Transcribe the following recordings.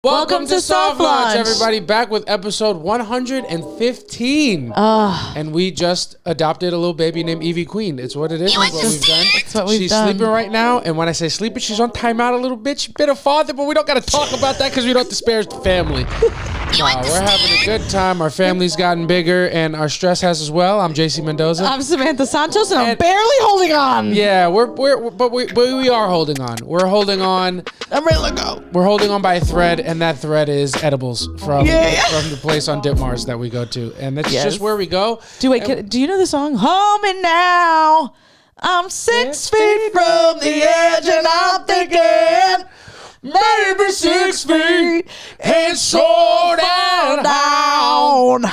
Welcome to Soft Launch, everybody. Back with episode 115. And we just adopted a little baby named Evie Queen. It's what it is. It's what we've done. It's what we've She's done. sleeping right now. And when I say sleeping, she's on timeout a little bit. She's been a father, but we don't got to talk about that because we don't disparage the family. We're having a good time. Our family's gotten bigger, and our stress has as well. I'm JC Mendoza. I'm Samantha Santos, and I'm barely holding on. Yeah, but we are holding on. We're holding on. I'm ready to go. We're holding on by a thread, and that thread is edibles from the place on Ditmars that we go to, and that's just where we go. Do you know the song? Home and now I'm 6 feet from the edge, and I'm thinking maybe 6 feet and so down.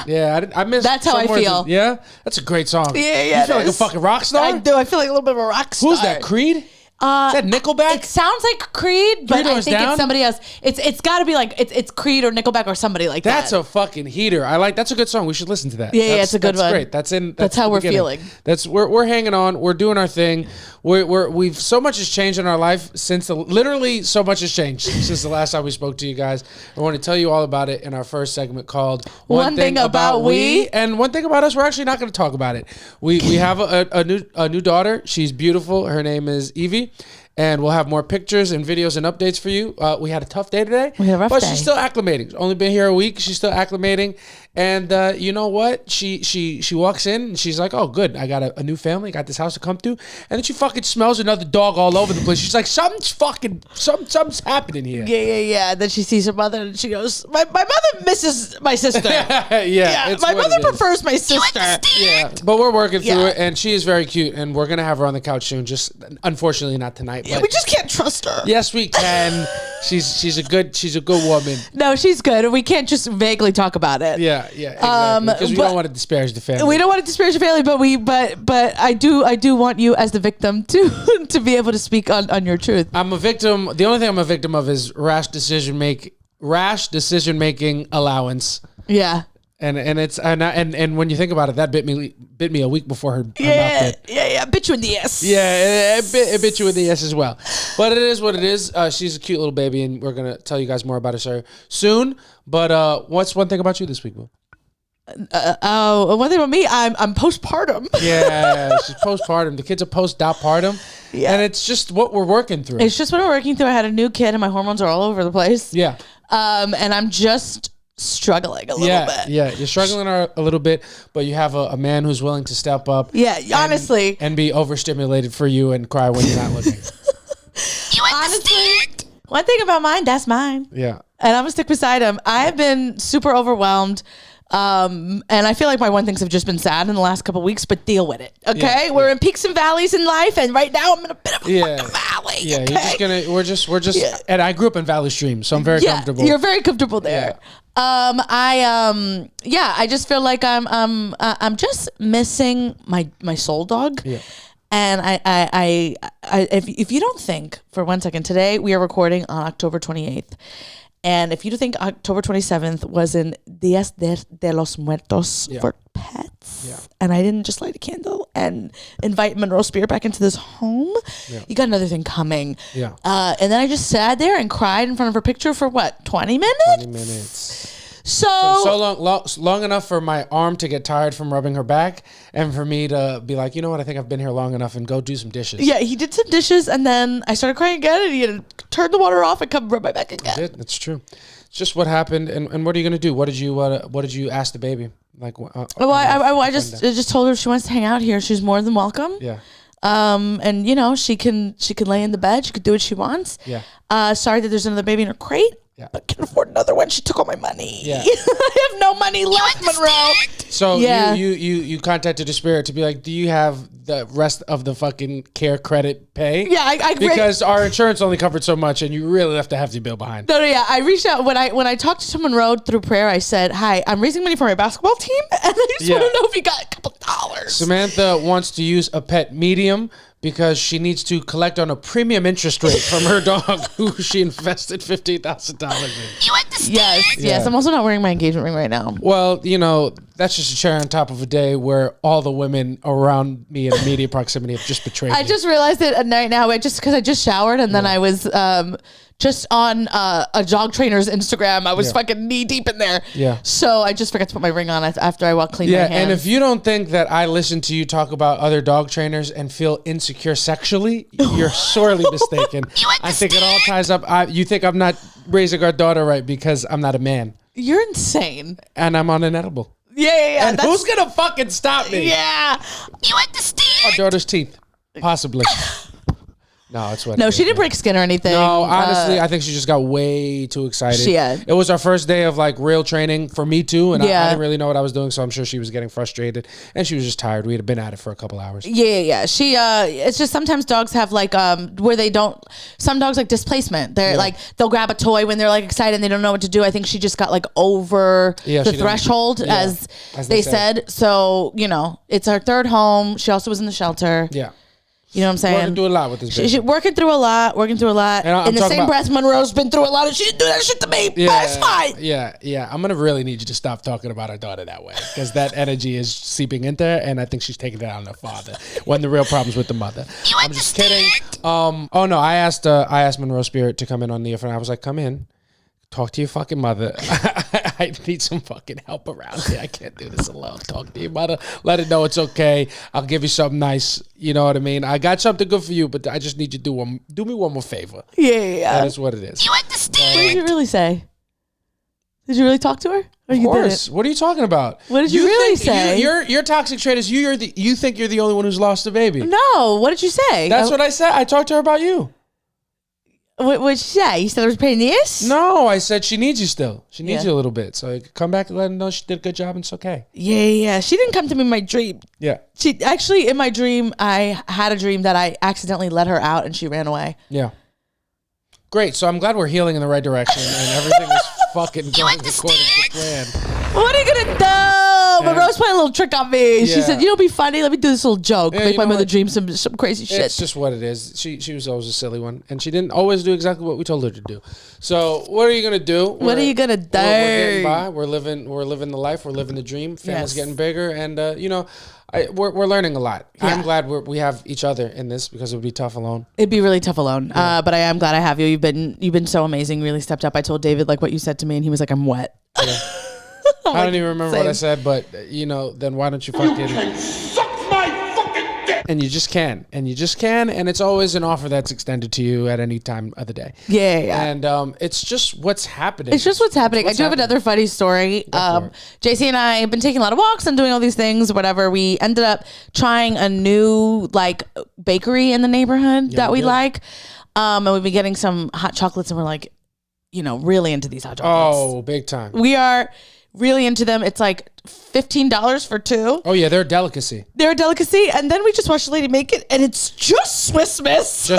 Yeah, I miss. That's how I feel. Yeah, that's a great song. Yeah. You feel like a fucking rock star. I do. I feel like a little bit of a rock star. Who's that? Creed? Is that Nickelback? It sounds like Creed, but I think it's somebody else. It's got to be like it's Creed or Nickelback or somebody like that. That's a fucking heater. That's a good song. We should listen to that. Yeah, it's a good one. That's great. That's how we're feeling. We're hanging on. We're doing our thing. We've so much has changed in our life literally so much has changed since the last time we spoke to you guys. I want to tell you all about it in our first segment called One Thing About We. And one thing about us, we're actually not going to talk about it. We have a new daughter. She's beautiful. Her name is Evie. And we'll have more pictures and videos and updates for you. We had a tough day today. We had a rough but day. She's still acclimating. She's only been here a week. She's still acclimating. And you know what? She walks in and she's like, oh, good. I got a new family. I got this house to come to. And then she fucking smells another dog all over the place. She's like, something's happening here. Yeah. Then she sees her mother and she goes, my mother misses my sister. Yeah. My mother prefers my sister. Yeah. But we're working through it. And she is very cute. And we're going to have her on the couch soon. Just unfortunately not tonight. Yeah, we just can't trust her. Yes, we can. She's a good woman. No, she's good. We can't just vaguely talk about it. Yeah, exactly. Because we don't want to disparage the family. We don't want to disparage the family, but I do want you as the victim to be able to speak on your truth. I'm a victim. The only thing I'm a victim of is rash decision making allowance. Yeah. And when you think about it, that bit me a week before her mouth did. Yeah, bit you in the ass. Yeah, it bit you in the ass as well. But it is what it is. She's a cute little baby, and we're gonna tell you guys more about her soon. But what's one thing about you this week, Will? One thing about me, I'm postpartum. Yeah, she's postpartum. The kids are post-Adopt-partum. Yeah, and it's just what we're working through. I had a new kid, and my hormones are all over the place. Yeah. And I'm just struggling a little bit. Yeah, you're struggling a little bit, but you have a man who's willing to step up. Yeah, honestly. And be overstimulated for you and cry when you're not looking. Honestly, one thing about mine, that's mine. Yeah. And I'm going to stick beside him. I have been super overwhelmed. And I feel like my one things have just been sad in the last couple of weeks, but deal with it. Okay. We're in peaks and valleys in life. And right now I'm in a bit of a fucking valley. Yeah. Okay? We're just, and I grew up in Valley Stream, so I'm very comfortable. You're very comfortable there. Yeah. I just feel like I'm just missing my soul dog. Yeah. And I if you don't think for 1 second, today we are recording on October 28th. And if you think October 27th was in Días de los Muertos for pets, and I didn't just light a candle and invite Monroe Spirit back into this home, you got another thing coming. Yeah. And then I just sat there and cried in front of her picture for what, 20 minutes? 20 minutes. So long enough for my arm to get tired from rubbing her back, and for me to be like, you know what, I think I've been here long enough, and go do some dishes. Yeah, he did some dishes, and then I started crying again, and he had to turn the water off and come rub my back again. I did. That's true. It's just what happened, and what are you gonna do? What did you ask the baby? Like, I just told her if she wants to hang out here, she's more than welcome. Yeah. And you know, she can lay in the bed, she could do what she wants. Yeah. Sorry that there's another baby in her crate. Yeah. But can afford another one. She took all my money. Yeah. I have no money left, Monroe. So you contacted the Spirit to be like, do you have the rest of the fucking care credit pay? Yeah, because our insurance only covered so much, and you really have to have the bill behind. No, yeah. I reached out when I talked to Monroe through prayer. I said, "Hi, I'm raising money for my basketball team, and I just want to know if you got a couple dollars." Samantha wants to use a pet medium because she needs to collect on a premium interest rate from her dog who she invested $15,000 in. You understand? Yes. I'm also not wearing my engagement ring right now. Well, you know, that's just a cherry on top of a day where all the women around me in immediate proximity have just betrayed me. I just realized it at night now, just because I just showered and then I was just on a dog trainer's Instagram. I was fucking knee deep in there. Yeah. So I just forgot to put my ring on after I walked clean my hands. Yeah, and if you don't think that I listen to you talk about other dog trainers and feel insecure sexually, you're sorely mistaken. I think it all ties up. You think I'm not raising our daughter right because I'm not a man. You're insane. And I'm on an edible. Yeah. And who's gonna fucking stop me? Yeah. You understand? Our daughter's teeth. Possibly. No, it's what. No, she didn't break skin or anything. No, honestly, I think she just got way too excited. It was our first day of like real training for me too, and I didn't really know what I was doing, so I'm sure she was getting frustrated, and she was just tired. We had been at it for a couple hours. Yeah. She, it's just sometimes dogs have like where they don't. Some dogs like displacement. They're like they'll grab a toy when they're like excited and they don't know what to do. I think she just got like over the threshold, as they said. So it's our third home. She also was in the shelter. Yeah. You know what I'm saying? Working through a lot with this baby. She working through a lot. And in the same breath, Monroe's been through a lot, and she didn't do that shit to me. Yeah, that's fine. Yeah. I'm going to really need you to stop talking about our daughter that way, because that energy is seeping into her, and I think she's taking it out on the father when the real problem's with the mother. I'm just kidding. Oh, no, I asked Monroe Spirit to come in on the phone. I was like, come in. Talk to your fucking mother. I need some fucking help around here. I can't do this alone. Talk to your mother. Let her know it's okay. I'll give you something nice. You know what I mean? I got something good for you, but I just need you to do me one more favor. Yeah. That is what it is. You understand? What did you really say? Did you really talk to her? Or of course. What are you talking about? What did you really say? Your toxic trait is you think you're the only one who's lost a baby. No. What did you say? That's what I said. I talked to her about you. What'd you say? You said I was a pain in the ass? No, I said she needs you still. She needs you a little bit. So come back and let her know she did a good job and it's okay. Yeah. She didn't come to me in my dream. Yeah. She actually, in my dream, I had a dream that I accidentally let her out and she ran away. Yeah. Great. So I'm glad we're healing in the right direction and everything is fucking going according to plan. What are you going to do? Monroe's playing a little trick on me. She said, be funny. Let me do this little joke. Make my mother dream some crazy shit. It's just what it is. She was always a silly one. And she didn't always do exactly what we told her to do. So what are you going to do? What are you going to do? We're getting by. We're living the life. We're living the dream. Family's getting bigger. And, we're learning a lot. Yeah. I'm glad we have each other in this because it would be tough alone. It'd be really tough alone. But I am glad I have you. You've been so amazing. Really stepped up. I told David like what you said to me and he was like, I'm wet. Yeah. I don't even remember what I said, but then why don't you fucking suck my fucking dick? And you just can, and it's always an offer that's extended to you at any time of the day. Yeah. And it's just what's happening. I do have another funny story. JC and I have been taking a lot of walks and doing all these things, whatever. We ended up trying a new like bakery in the neighborhood that we like. And we've been getting some hot chocolates and we're like, really into these hot chocolates. Oh, big time. We are really into them. It's like $15 for two. Oh yeah, they're a delicacy. And then we just watched the lady make it and it's just Swiss Miss. You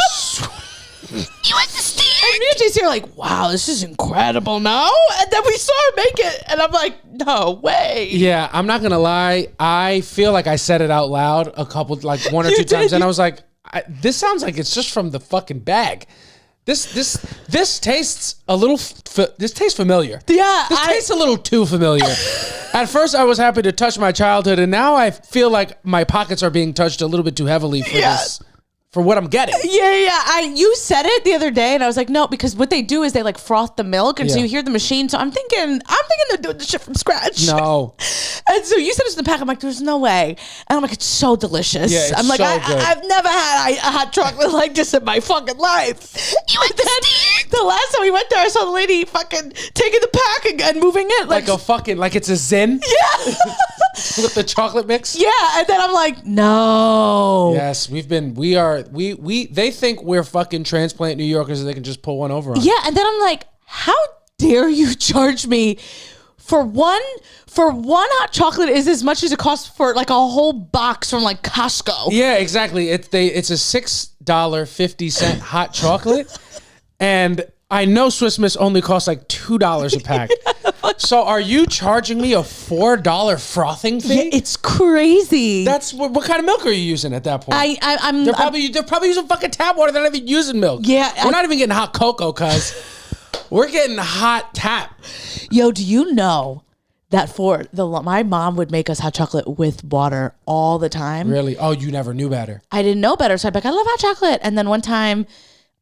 understand? And me and JC are like, wow, this is incredible, no? And then we saw her make it and I'm like, no way. Yeah, I'm not gonna lie. I feel like I said it out loud a couple, like one or two times, and I was like, this sounds like it's just from the fucking bag. This tastes a little. This tastes familiar. Yeah, this tastes a little too familiar. At first, I was happy to touch my childhood, and now I feel like my pockets are being touched a little bit too heavily for this. For what I'm getting. Yeah. You said it the other day, and I was like, no, because what they do is they like froth the milk, and so you hear the machine. So I'm thinking they're doing the shit from scratch. No. And so you said it's in the pack. I'm like, there's no way. And I'm like, it's so delicious. Yeah, it's I'm like, so good. I've never had a hot chocolate like this in my fucking life. You understand? The last time we went there, I saw the lady fucking taking the pack and moving it like it's a Zen. Yeah. With the chocolate mix. Yeah, and then I'm like, no. Yes, they think we're fucking transplant New Yorkers and they can just pull one over on. Yeah, and then I'm like, how dare you charge me for one hot chocolate is as much as it costs for like a whole box from like Costco. Yeah, exactly. It's a $6.50 hot chocolate. And I know Swiss Miss only costs like $2 a pack. So are you charging me a $4 frothing fee? Yeah, it's crazy. That's what kind of milk are you using at that point? They're probably using fucking tap water. They're not even using milk. Yeah, we're not even getting hot cocoa, cuz we're getting hot tap. Yo, do you know that my mom would make us hot chocolate with water all the time? Really? Oh, you never knew better. I didn't know better, so I'd be like, I love hot chocolate. And then one time,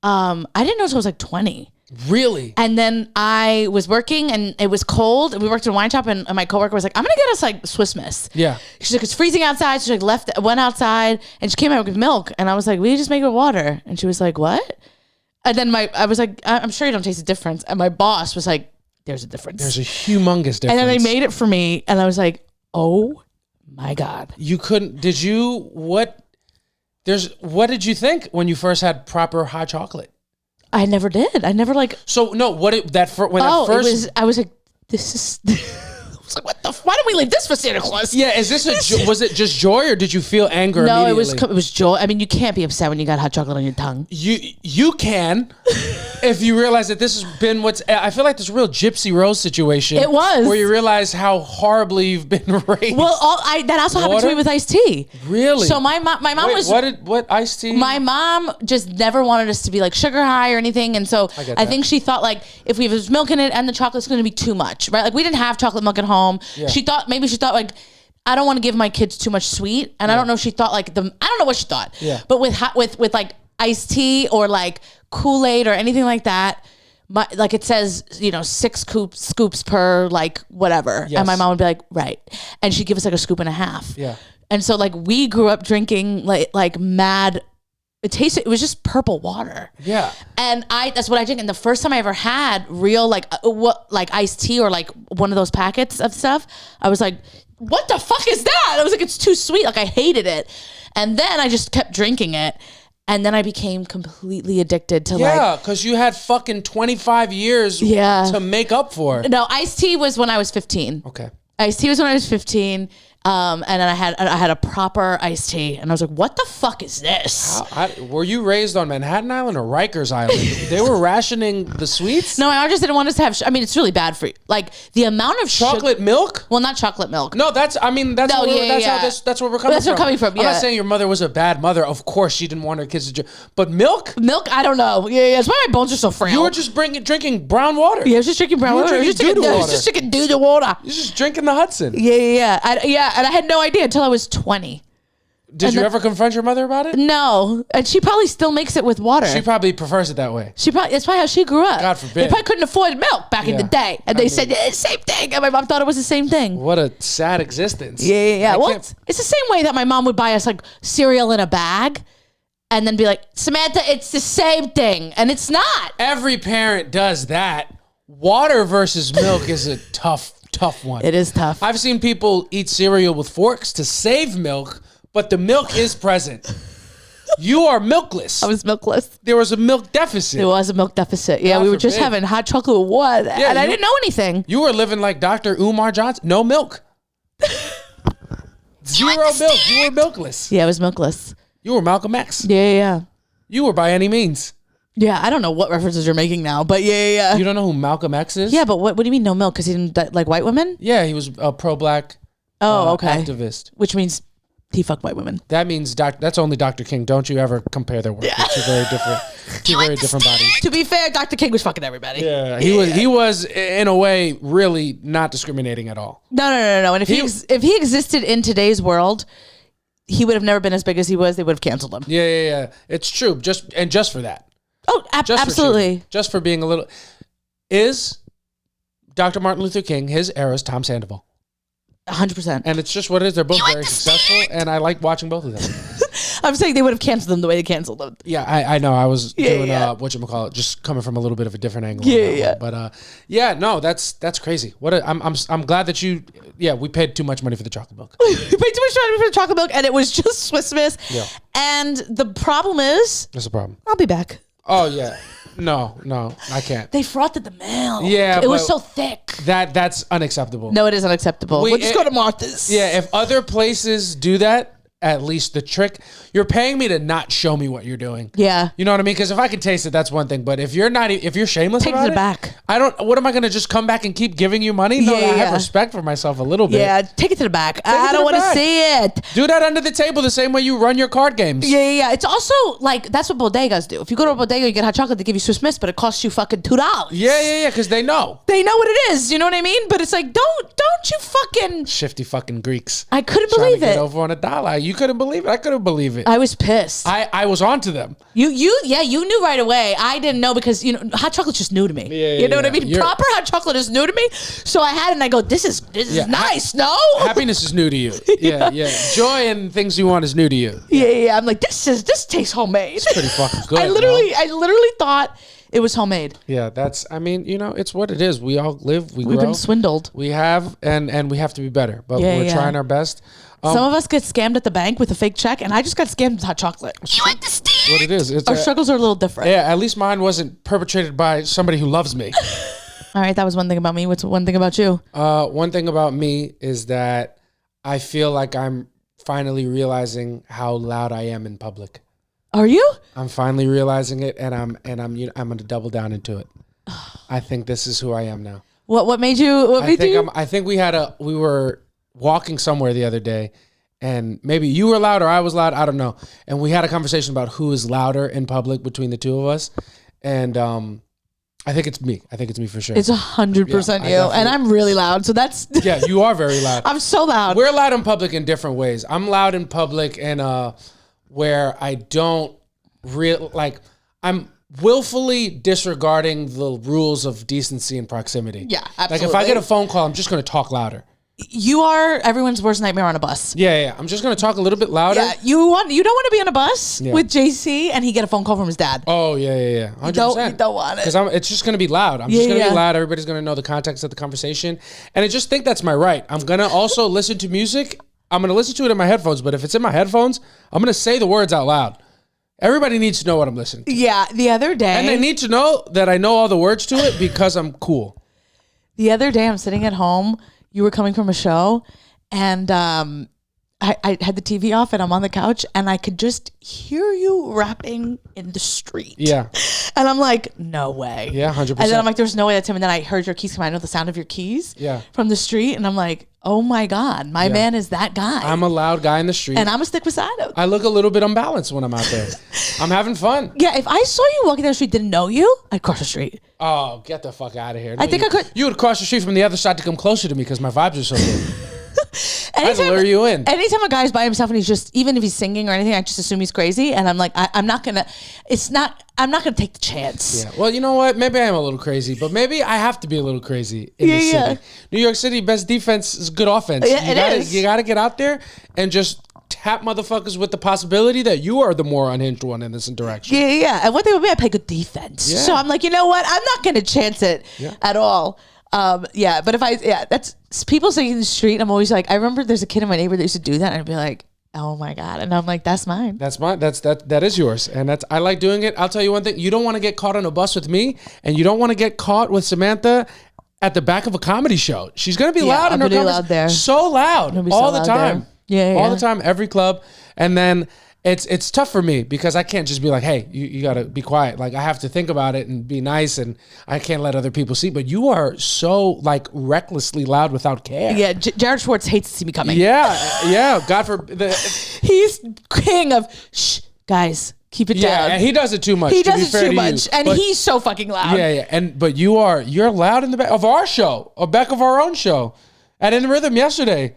I didn't know until I was like 20. Really? And then I was working and it was cold. We worked in a wine shop and my coworker was like, I'm going to get us like Swiss Miss. Yeah. She's like, it's freezing outside. She like went outside and she came out with milk. And I was like, we just make it with water. And she was like, what? And then I was like, I'm sure you don't taste the difference. And my boss was like, there's a difference. There's a humongous difference. And then they made it for me. And I was like, oh my God. You couldn't, what did you think when you first had proper hot chocolate? I never did. I never like. So no, I was like, this is. I was like, what the? Why don't we leave this for Santa Claus? Yeah, is this was it just joy or did you feel anger? No, immediately? it was joy. I mean, you can't be upset when you got hot chocolate on your tongue. You can, if you realize that this has been I feel like this real Gypsy Rose situation. It was where you realize how horribly you've been raised. Well, that also happened to me with iced tea. Really? So my mom was what iced tea? My mom just never wanted us to be like sugar high or anything, and so I think she thought like if we have milk in it and the chocolate's going to be too much, right? Like we didn't have chocolate milk at home. Yeah. She thought like I don't want to give my kids too much sweet, and I don't know if she thought like I don't know what she thought. Yeah. But with like iced tea or like Kool-Aid or anything like that, like it says 6 scoops per like whatever, and my mom would be like right, and she'd give us like a scoop and a half. Yeah. And so like we grew up drinking like mad. It was just purple water. Yeah. And that's what I drink. And the first time I ever had real like iced tea or like one of those packets of stuff, I was like, what the fuck is that? I was like, it's too sweet. Like I hated it. And then I just kept drinking it. And then I became completely addicted to because you had fucking 25 years to make up for it. No, iced tea was when I was 15. Okay. Iced tea was when I was 15. And then I had a proper iced tea, and I was like, "What the fuck is this?" Were you raised on Manhattan Island or Rikers Island? They were rationing the sweets. No, I just didn't want us to have. I mean, it's really bad for you. Like the amount of chocolate milk. Well, not chocolate milk. No, that's where we're coming from. That's where we're coming from. Yeah. I'm not saying your mother was a bad mother. Of course, she didn't want her kids to drink. But milk. I don't know. Yeah. That's why my bones are so frail. You were just drinking brown water. Yeah, I was just drinking brown water. I was just drinking doo-doo water. You're just drinking the Hudson. Yeah. And I had no idea until I was 20. Did you ever confront your mother about it? No, and she probably still makes it with water. She probably prefers it that way. That's probably how she grew up. God forbid. They probably couldn't afford milk back in the day, and they said same thing, and my mom thought it was the same thing. What a sad existence. Yeah. Well, it's the same way that my mom would buy us like cereal in a bag, and then be like, Samantha, it's the same thing, and it's not. Every parent does that. Water versus milk is a tough one. It is tough. I've seen people eat cereal with forks to save milk, but the milk is present. You are milkless. I was milkless. There was a milk deficit. There was a milk deficit. Yeah, we were just having hot chocolate with what? Yeah, and I didn't know anything. You were living like Dr. Umar Johnson. No milk. Zero milk. You were milkless. Yeah, I was milkless. You were Malcolm X. Yeah. You were by any means. Yeah, I don't know what references you're making now, but yeah. You don't know who Malcolm X is? Yeah, but what do you mean no milk? Because he didn't like white women? Yeah, he was a pro-black activist. Which means he fucked white women. That means that's only Dr. King. Don't you ever compare their work. They're two very different bodies. To be fair, Dr. King was fucking everybody. Yeah, he was in a way really not discriminating at all. No. And if he existed in today's world, he would have never been as big as he was. They would have canceled him. Yeah. It's true. Just for that. Oh, absolutely. Just for being a little. Is Dr. Martin Luther King his era's Tom Sandoval? 100%. And it's just what it is. They're both very successful, and I like watching both of them. I'm saying they would have canceled them the way they canceled them. Yeah, I know. I was doing whatchamacallit, just coming from a little bit of a different angle. Yeah. But that's crazy. I'm glad that we paid too much money for the chocolate milk. We paid too much money for the chocolate milk, and it was just Swiss Miss. Yeah. And the problem is, what's the problem? I'll be back. Oh yeah. No, I can't. They frothed the milk. Yeah, it was so thick. That's unacceptable. No, it is unacceptable. We'll just go to Martha's. Yeah, if other places do that, at least the trick, you're paying me to not show me what you're doing. Yeah. You know what I mean? Because if I can taste it, that's one thing. But if you're shameless take about it back. What am I going to just come back and keep giving you money? No, I have respect for myself a little bit. Yeah, take it to the back. I don't want to see it. Do that under the table the same way you run your card games. Yeah. It's also like, that's what bodegas do. If you go to a bodega, you get hot chocolate, they give you Swiss Miss, but it costs you fucking $2. Yeah, because they know. They know what it is. You know what I mean? But it's like, don't you fucking... Shifty fucking Greeks. I couldn't believe trying to it. Get over on $1. You couldn't believe it. I couldn't believe it. I was pissed. I was onto them. You knew right away. I didn't know because hot chocolate's just new to me. You know what I mean? Proper hot chocolate is new to me. So I had it and I go, this is nice. No, happiness is new to you. Yeah. Joy and things you want is new to you. Yeah. I'm like, this tastes homemade. It's pretty fucking good. I literally thought it was homemade. Yeah, it's what it is. We all live. We've been swindled. We have, and we have to be better. But we're trying our best. Some of us get scammed at the bank with a fake check, and I just got scammed with hot chocolate. You understand? What it is. Our struggles are a little different. Yeah, at least mine wasn't perpetrated by somebody who loves me. All right, that was one thing about me. What's one thing about you? One thing about me is that I feel like I'm finally realizing how loud I am in public. Are you? I'm finally realizing it, and I'm going to double down into it. I think this is who I am now. What made you? I think we were walking somewhere the other day, and maybe you were loud or I was loud. I don't know. And we had a conversation about who is louder in public between the two of us, and I think it's me. I think it's me for sure. It's 100% you, and I'm really loud. So that's yeah. You are very loud. I'm so loud. We're loud in public in different ways. I'm loud in public and where I don't I'm willfully disregarding the rules of decency and proximity. Yeah, absolutely. Like if I get a phone call, I'm just going to talk louder. You are everyone's worst nightmare on a bus. Yeah. I'm just going to talk a little bit louder. Yeah, you don't want to be on a bus with JC and he get a phone call from his dad. Oh, yeah. 100%. You don't want it. Because it's just going to be loud. I'm just going to be loud. Everybody's going to know the context of the conversation. And I just think that's my right. I'm going to also listen to music. I'm going to listen to it in my headphones. But if it's in my headphones, I'm going to say the words out loud. Everybody needs to know what I'm listening to. Yeah, the other day. And they need to know that I know all the words to it because I'm cool. The other day, I'm sitting at home. You were coming from a show, and I had the TV off, and I'm on the couch, and I could just hear you rapping in the street. Yeah. And I'm like, no way. Yeah, 100%. And then I'm like, there's no way that's him. And then I heard your keys come out. I know the sound of your keys from the street. And I'm like, oh my God, my man is that guy. I'm a loud guy in the street. And I'm going to stick beside him. I look a little bit unbalanced when I'm out there. I'm having fun. Yeah, if I saw you walking down the street, didn't know you, I'd cross the street. Oh, get the fuck out of here. I think I could. You would cross the street from the other side to come closer to me because my vibes are so good. I'd lure you in. Anytime a guy's by himself and he's just, even if he's singing or anything, I just assume he's crazy. And I'm like, I'm not going to take the chance. Yeah. Well, you know what? Maybe I am a little crazy, but maybe I have to be a little crazy in this city. New York City, best defense is good offense. Yeah, You got to get out there and just tap motherfuckers with the possibility that you are the more unhinged one in this interaction. Yeah. And one thing with me, I play good defense. Yeah. So I'm like, you know what? I'm not going to chance it at all. But if that's people singing in the street. I'm always like, I remember there's a kid in my neighborhood that used to do that, and I'd be like, oh my God, and I'm like, that's mine. That's mine. That is yours, and I like doing it. I'll tell you one thing: you don't want to get caught on a bus with me, and you don't want to get caught with Samantha at the back of a comedy show. She's gonna be loud in her conversation. Loud there. So loud all the time. All the time, every club, and then. It's tough for me because I can't just be like, hey, you got to be quiet. Like I have to think about it and be nice, and I can't let other people see. But you are so like recklessly loud without care. Yeah, Jared Schwartz hates to see me coming. Yeah. God forbid. He's king of shh, guys. Keep it down. Yeah, he does it too much. He does it too much, and he's so fucking loud. Yeah. But you're loud in the back of our show, or back of our own show, at In the Rhythm yesterday.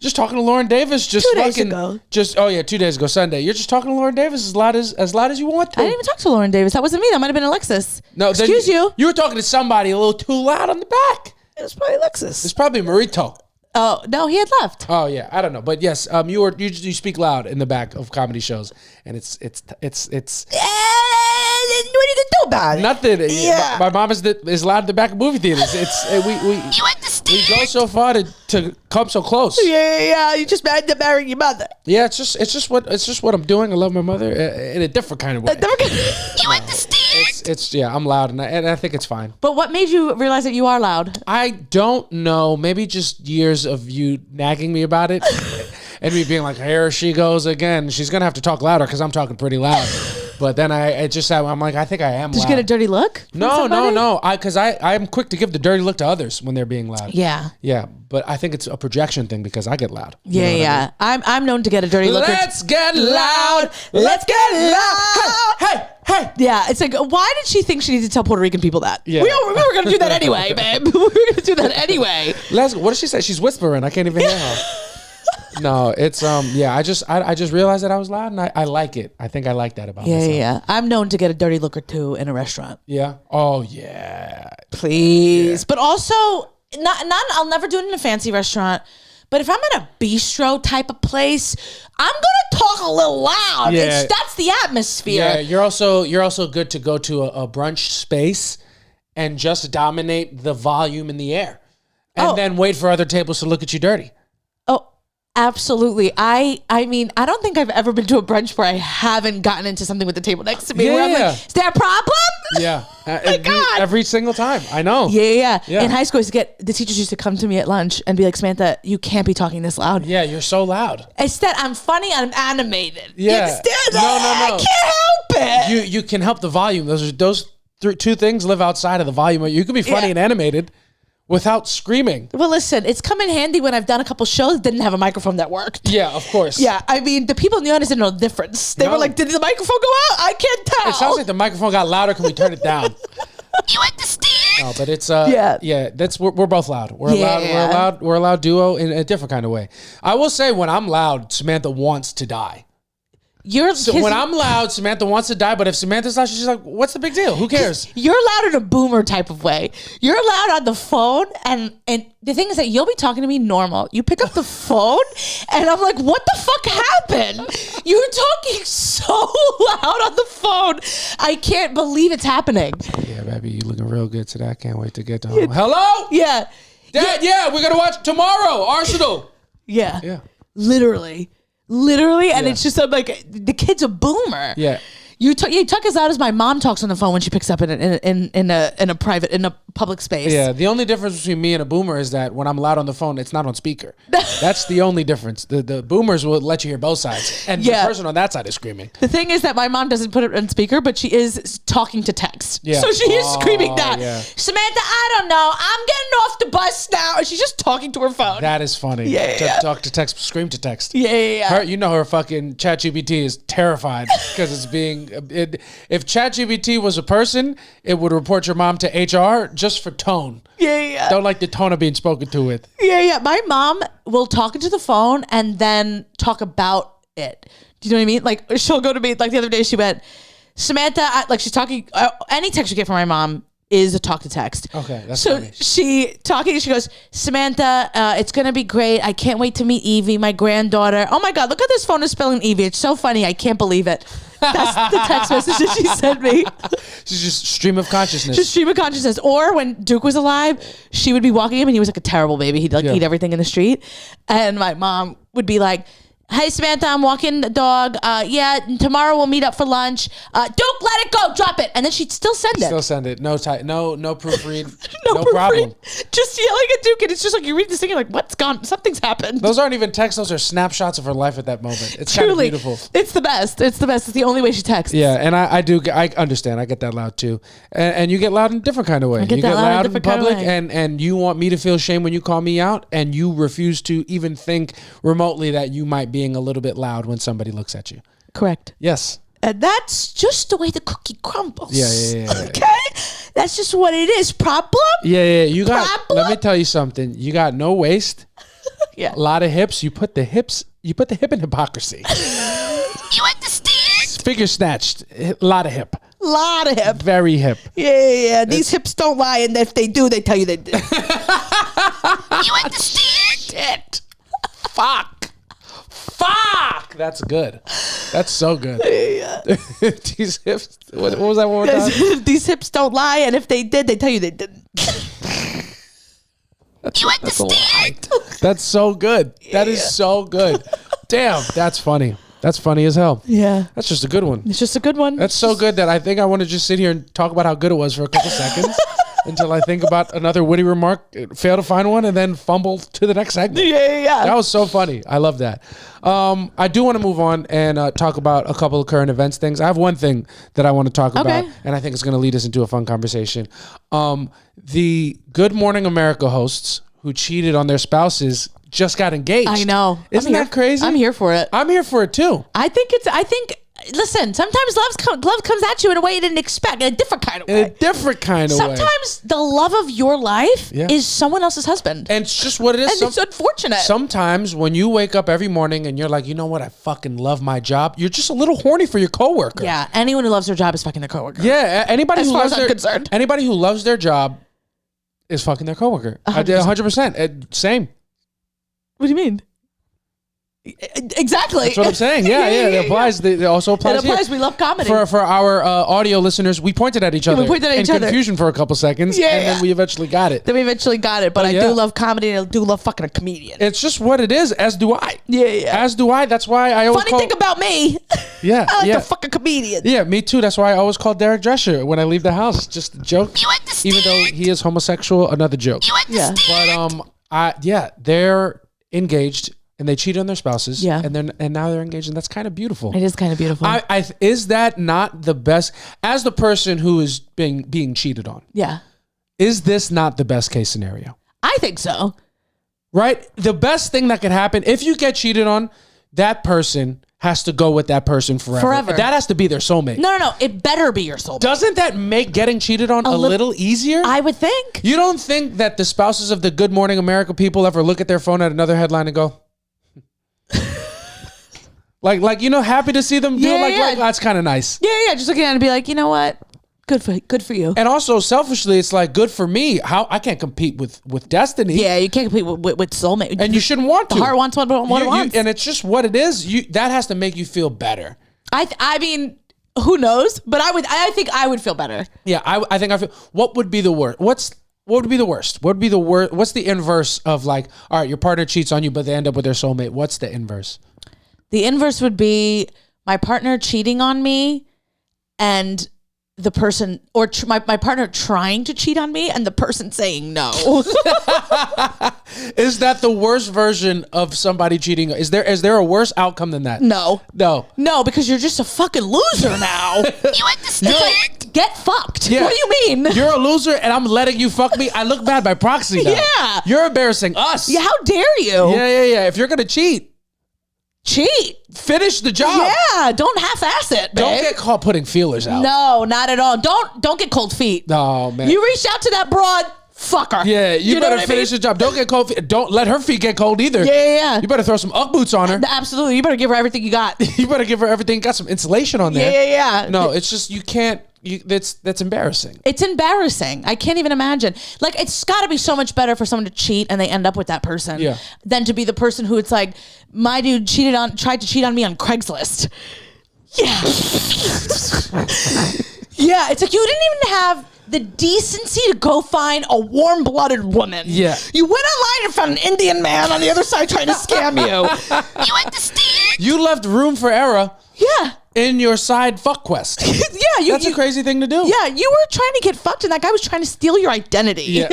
Just talking to Lauren Davis, 2 days ago. 2 days ago, Sunday. You're just talking to Lauren Davis as loud as you want to. I didn't even talk to Lauren Davis. That wasn't me. That might have been Alexis. No, excuse you. You were talking to somebody a little too loud on the back. It was probably Alexis. It's probably Marito. Oh no, he had left. Oh yeah, I don't know, but yes, you speak loud in the back of comedy shows, and it's. What are you gonna do about it? Nothing. Yeah. My mom is loud in the back of movie theaters. You understand? We go so far to come so close. Yeah. You just married your mother. Yeah, it's just what I'm doing. I love my mother in a different kind of way. You understand? I'm loud and I think it's fine. But what made you realize that you are loud? I don't know. Maybe just years of you nagging me about it, and me being like, "Here she goes again. She's gonna have to talk louder because I'm talking pretty loud." But then I'm like, I think I am. Did you get a dirty look? No. Because I'm quick to give the dirty look to others when they're being loud. Yeah. But I think it's a projection thing because I get loud. Yeah. I'm known to get a dirty look. Let's get loud. Let's get loud. Hey. Yeah. It's like, why did she think she needed to tell Puerto Rican people that? Yeah. We were going to do that anyway, babe. We were going to do that anyway. What did she say? She's whispering. I can't even hear her. No, it's I just realized that I was loud, and I like it. I think I like that about myself. Yeah. I'm known to get a dirty look or two in a restaurant. Yeah. Oh yeah. Please. Yeah. But also not I'll never do it in a fancy restaurant. But if I'm in a bistro type of place, I'm gonna talk a little loud. Yeah. That's the atmosphere. Yeah, you're also good to go to a brunch space and just dominate the volume in the air. And then wait for other tables to look at you dirty. Oh, absolutely. I mean, I don't think I've ever been to a brunch where I haven't gotten into something with the table next to me. Yeah. Where I'm like, is there a problem? Yeah. My God. Every single time. I know. Yeah. In high school, the teachers used to come to me at lunch and be like, Samantha, you can't be talking this loud. Yeah, you're so loud. Instead, I'm funny and I'm animated. Yeah. You understand? No. I can't help it. You can help the volume. Those two things live outside of the volume. You can be funny and animated without screaming. Well, listen, it's come in handy when I've done a couple shows that didn't have a microphone that worked. Yeah, of course. Yeah, I mean, the people in the audience didn't know the difference. They were like, did the microphone go out? I can't tell. It sounds like the microphone got louder. Can we turn it down? You understand? No, but it's we're both loud. We're a loud duo in a different kind of way. I will say when I'm loud, Samantha wants to die. When I'm loud, Samantha wants to die, but if Samantha's loud, she's like, what's the big deal? Who cares? You're loud in a boomer type of way. You're loud on the phone, and the thing is that you'll be talking to me normal. You pick up the phone, and I'm like, what the fuck happened? You're talking so loud on the phone. I can't believe it's happening. Yeah, baby, you looking real good today. I can't wait to get to home. Hello? Yeah. Dad, we're going to watch tomorrow, Arsenal. Yeah. Literally, and it's just I'm like the kid's a boomer. Yeah, you talk as loud as my mom talks on the phone when she picks up in a public space. Yeah, the only difference between me and a boomer is that when I'm loud on the phone, it's not on speaker. That's the only difference. The boomers will let you hear both sides, and the person on that side is screaming. The thing is that my mom doesn't put it on speaker, but she is talking to text. Yeah. So she is screaming that. Yeah. Samantha, I don't know. I'm getting off the bus now. And she's just talking to her phone. That is funny. Yeah. Talk to text, scream to text. Yeah. Her fucking ChatGPT is terrified because it's being. If ChatGPT was a person, it would report your mom to HR just for tone. Yeah. Don't like the tone of being spoken to with. Yeah. My mom will talk into the phone and then talk about it. Do you know what I mean? Like she'll go to me, like the other day she went, Samantha, she's talking, any text you get from my mom is a talk to text. Okay, that's so funny. She goes, Samantha, it's going to be great. I can't wait to meet Evie, my granddaughter. Oh my God, look at this phone is spelling Evie. It's so funny. I can't believe it. That's the text message that she sent me. She's just stream of consciousness. Or when Duke was alive, she would be walking him and he was like a terrible baby. He'd eat everything in the street. And my mom would be like, hey, Samantha, I'm walking the dog. Tomorrow we'll meet up for lunch. Duke, let it go. Drop it. And then she'd still send it. No proofread. no problem. Just yelling at Duke. And it's just like you read this thing, you're like, what's gone? Something's happened. Those aren't even texts. Those are snapshots of her life at that moment. It's kind of beautiful. It's the best. It's the only way she texts. Yeah, and I understand. I get that loud too. And you get loud in a different kind of way. You get loud in public and you want me to feel shame when you call me out and you refuse to even think remotely that you might being a little bit loud when somebody looks at you. Correct. Yes. And that's just the way the cookie crumbles. Yeah. Okay? That's just what it is. Problem? Yeah. Let me tell you something. You got no waist. Yeah. A lot of hips. You put the hip in hypocrisy. You understand? Figure snatched. A lot of hip. Very hip. Yeah. These hips don't lie, and if they do, they tell you they did. You understand? Shit. Fuck. That's good. That's so good. Yeah. These hips. What was that one more time? These hips don't lie, and if they did, they tell you they didn't. You understand? That's so good. That is so good. Damn, that's funny. That's funny as hell. Yeah. That's just a good one. It's just a good one. That's so good that I think I want to just sit here and talk about how good it was for a couple seconds until I think about another witty remark, fail to find one, and then fumble to the next segment. Yeah. That was so funny. I love that. I do want to move on and talk about a couple of current events things. I have one thing that I want to talk about, and I think it's going to lead us into a fun conversation. The Good Morning America hosts who cheated on their spouses just got engaged. I know. Isn't that crazy? I'm here for it. I'm here for it too. I think listen, sometimes love comes at you in a way you didn't expect, in a different kind of way. In a different kind of way. Sometimes the love of your life is someone else's husband. And it's just what it is. And it's unfortunate. Sometimes when you wake up every morning and you're like, you know what, I fucking love my job, you're just a little horny for your coworker. Yeah, anyone who loves their job is fucking their coworker. Yeah, anybody who loves anybody who loves their job is fucking their coworker. 100%. Same. What do you mean? Exactly. That's what I'm saying. Yeah. It applies. It also applies. It applies. Here. We love comedy. For our audio listeners, we pointed at each other. We pointed at each other. Confusion for a couple seconds, and then we eventually got it. But I do love comedy, and I do love fucking a comedian. It's just what it is. As do I. Yeah. As do I. That's why I always. Funny thing about me. Yeah. I like to fuck a comedian. Yeah, me too. That's why I always call Derek Drescher when I leave the house. Just a joke. You understand? Even though he is homosexual, another joke. You understand? But they're engaged. And they cheat on their spouses, yeah, and now they're engaged, and that's kind of beautiful. It is kind of beautiful. Is that not the best? As the person who is being cheated on, yeah, is this not the best case scenario? I think so. Right, the best thing that could happen if you get cheated on, that person has to go with that person forever. That has to be their soulmate. No, it better be your soulmate. Doesn't that make getting cheated on a little easier? I would think. You don't think that the spouses of the Good Morning America people ever look at their phone at another headline and go, like happy to see them do it. Like that's kind of nice. Yeah. Just looking at it and be like, you know what? Good for you. And also selfishly, it's like good for me. How I can't compete with destiny. Yeah, you can't compete with soulmate. And you shouldn't want to. The heart wants what it wants. And it's just what it is. That has to make you feel better. I mean, who knows? But I think I would feel better. Yeah, I think I feel. What would be the worst? What would be the worst? What would be the worst? What's the inverse of like, all right, your partner cheats on you, but they end up with their soulmate? What's the inverse? The inverse would be my partner cheating on me and the person, or my partner trying to cheat on me and the person saying no. Is that the worst version of somebody cheating? Is there a worse outcome than that? No, because you're just a fucking loser now. You understand? Get fucked. Yeah. What do you mean? You're a loser and I'm letting you fuck me. I look bad by proxy now. Yeah. You're embarrassing us. Yeah, how dare you? Yeah. If you're going to cheat. Finish the job. Yeah, don't half-ass it, babe. Don't get caught putting feelers out. No, not at all. Don't get cold feet. Oh, man. You reach out to that broad, fuck her. Yeah, you better finish the job. Don't get cold feet. Don't let her feet get cold either. Yeah. You better throw some Ugg boots on her. Absolutely. You better give her everything you got. You better give her everything. Got some insulation on there. Yeah. No, it's just you can't. That's embarrassing. It's embarrassing. I can't even imagine. Like, it's got to be so much better for someone to cheat and they end up with that person than to be the person who it's like, my dude tried to cheat on me on Craigslist. Yeah. Yeah, it's like you didn't even have the decency to go find a warm-blooded woman. Yeah. You went online and found an Indian man on the other side trying to scam you. You understand? You left room for error. Yeah. In your side fuck quest. Yeah. That's a crazy thing to do. Yeah, you were trying to get fucked and that guy was trying to steal your identity. Yeah.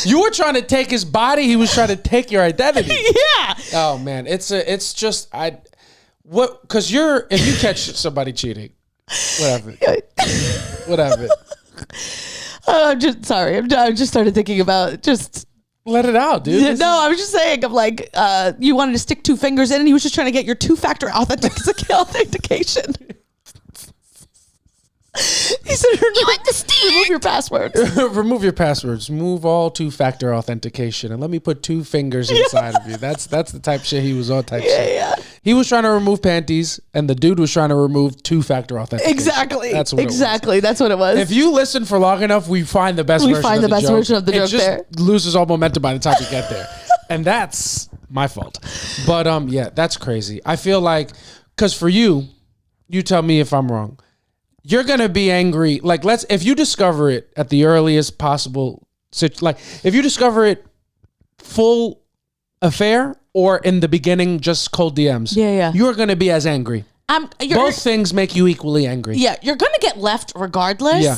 You were trying to take his body. He was trying to take your identity. Yeah. Oh, man. It's just, because if you catch somebody cheating, whatever. I'm just sorry. I just started thinking about just let it out, dude. I was just saying. I'm like, you wanted to stick 2 fingers in, and he was just trying to get your 2-factor authentication. He said, remove your passwords. Remove your passwords. Remove all 2-factor authentication, and let me put 2 fingers inside of you. That's the type of shit he was on. Yeah. He was trying to remove panties, and the dude was trying to remove 2-factor authentication. Exactly. That's what exactly. That's what it was. If you listen for long enough, we find the best version of the joke. version of the joke there. It just loses all momentum by the time we get there. And that's my fault. But yeah, that's crazy. I feel like, because for you tell me if I'm wrong. You're going to be angry. Like, if you discover it at the earliest possible, if you discover it full affair or in the beginning, just cold DMs. Yeah. You're going to be as angry. Both things make you equally angry. Yeah. You're going to get left regardless. Yeah.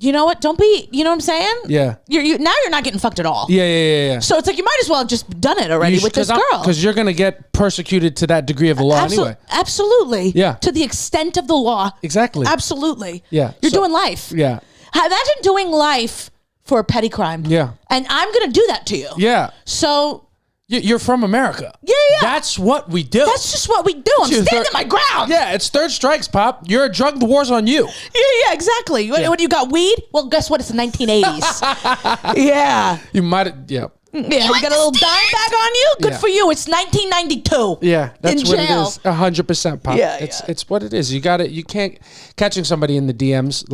You know what? Don't be, you know what I'm saying? Yeah. Now you're not getting fucked at all. Yeah. So it's like, you might as well have just done it already with this girl. Because you're going to get persecuted to that degree of the law anyway. Absolutely. Yeah. To the extent of the law. Exactly. Absolutely. Yeah. You're doing life. Yeah. Imagine doing life for a petty crime. Yeah. And I'm going to do that to you. Yeah. So You're from America. Yeah. That's what we do. That's just what we do. I'm standing my ground. Yeah, it's third strikes, Pop. You're a drug, the war's on you. Yeah, exactly. When you got weed, well, guess what? It's the 1980s. Yeah. You might, yeah. Yeah, you got a little dime bag on you? Good for you. It's 1992. Yeah, that's in what jail. it is. 100%, Pop. Yeah, it's what it is. You can't, catching somebody in the DMs,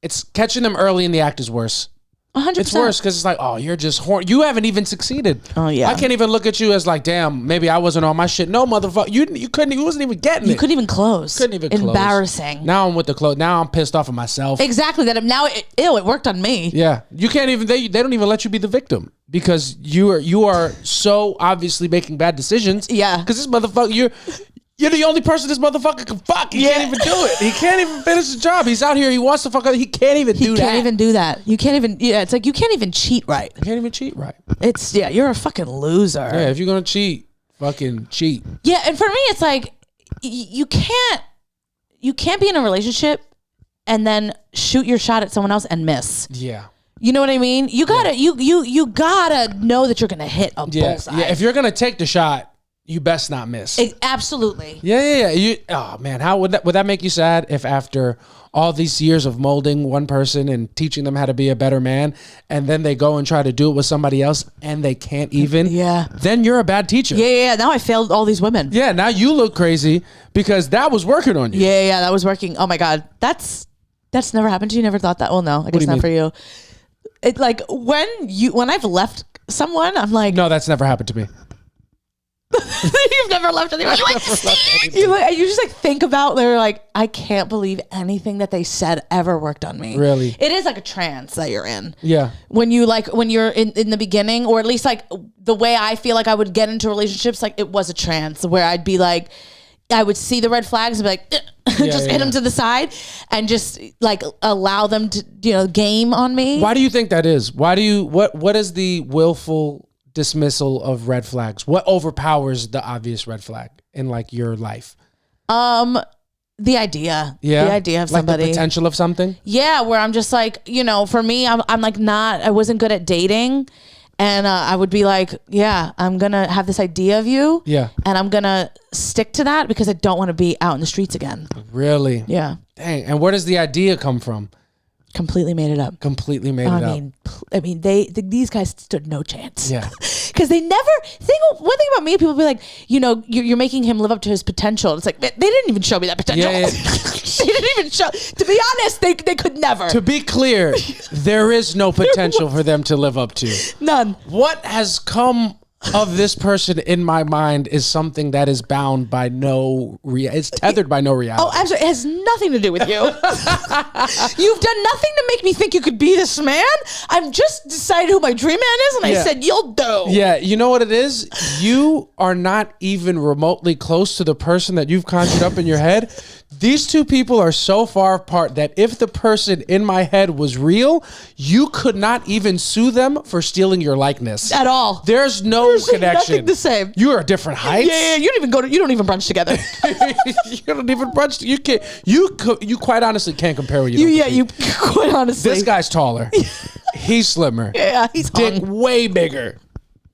it's catching them early in the act is worse. 100%. It's worse because it's like, oh, you're just horny. You haven't even succeeded. Oh, yeah. I can't even look at you as like, damn, maybe I wasn't on my shit. No, motherfucker. You wasn't even getting it. You couldn't even close. Embarrassing. Now I'm with the clothes. Now I'm pissed off at myself. Exactly. It worked on me. Yeah. You can't even, they don't even let you be the victim because you are so obviously making bad decisions. Yeah. Because this motherfucker, you're the only person this motherfucker can fuck. He can't even do it. He can't even finish the job. He's out here. He wants to fuck. He can't even do that. He can't even do that. You can't even. Yeah, it's like you can't even cheat right. You can't even cheat right. You're a fucking loser. Yeah, if you're gonna cheat, fucking cheat. Yeah, and for me, it's like you can't be in a relationship and then shoot your shot at someone else and miss. Yeah. You know what I mean? You gotta you gotta know that you're gonna hit on both sides. Yeah. If you're gonna take the shot, you best not miss. Absolutely. Yeah. Oh man, how would that make you sad if after all these years of molding one person and teaching them how to be a better man, and then they go and try to do it with somebody else and they can't even? Yeah. Then you're a bad teacher. Yeah. Now I failed all these women. Yeah. Now you look crazy because that was working on you. Yeah. That was working. Oh my God. That's never happened to you. Never thought that. Well, no, I guess not for you. It like when I've left someone, I'm like, no, that's never happened to me. You've never left anyone. You just like think about. They're like, I can't believe anything that they said ever worked on me. Really, it is like a trance that you're in. Yeah. When you're in the beginning, or at least like the way I feel like I would get into relationships, like it was a trance where I'd be like, I would see the red flags and be like, hit them to the side and just like allow them to game on me. Why do you think that is? What is the willful dismissal of red flags? What overpowers the obvious red flag in like your life? The idea. Yeah. The idea of somebody. Like the potential of something? Yeah, where I'm just like, for me, I'm like I wasn't good at dating. And I would be like, yeah, I'm going to have this idea of you. Yeah. And I'm going to stick to that because I don't want to be out in the streets again. Really? Yeah. Dang. And where does the idea come from? Completely made it up. Completely made it up. I mean, these guys stood no chance. Yeah. Because they never one thing about me, people be like, you're making him live up to his potential. It's like, they didn't even show me that potential. Yeah. They didn't even show. To be honest, they could never. To be clear, there is no potential for them to live up to. None. What has come of this person in my mind is something that is bound by it's tethered by no reality. Oh, absolutely. It has nothing to do with you. You've done nothing to make me think you could be this man. I've just decided who my dream man is, and I said, you'll do. Yeah, you know what it is? You are not even remotely close to the person that you've conjured up in your head. These two people are so far apart that if the person in my head was real, you could not even sue them for stealing your likeness. At all. There's connection. Nothing the same. You are different heights. Yeah. You don't even brunch together. You don't even brunch. You can't. You quite honestly can't compare with you. You quite honestly. This guy's taller. He's slimmer. Yeah, he's dick way bigger.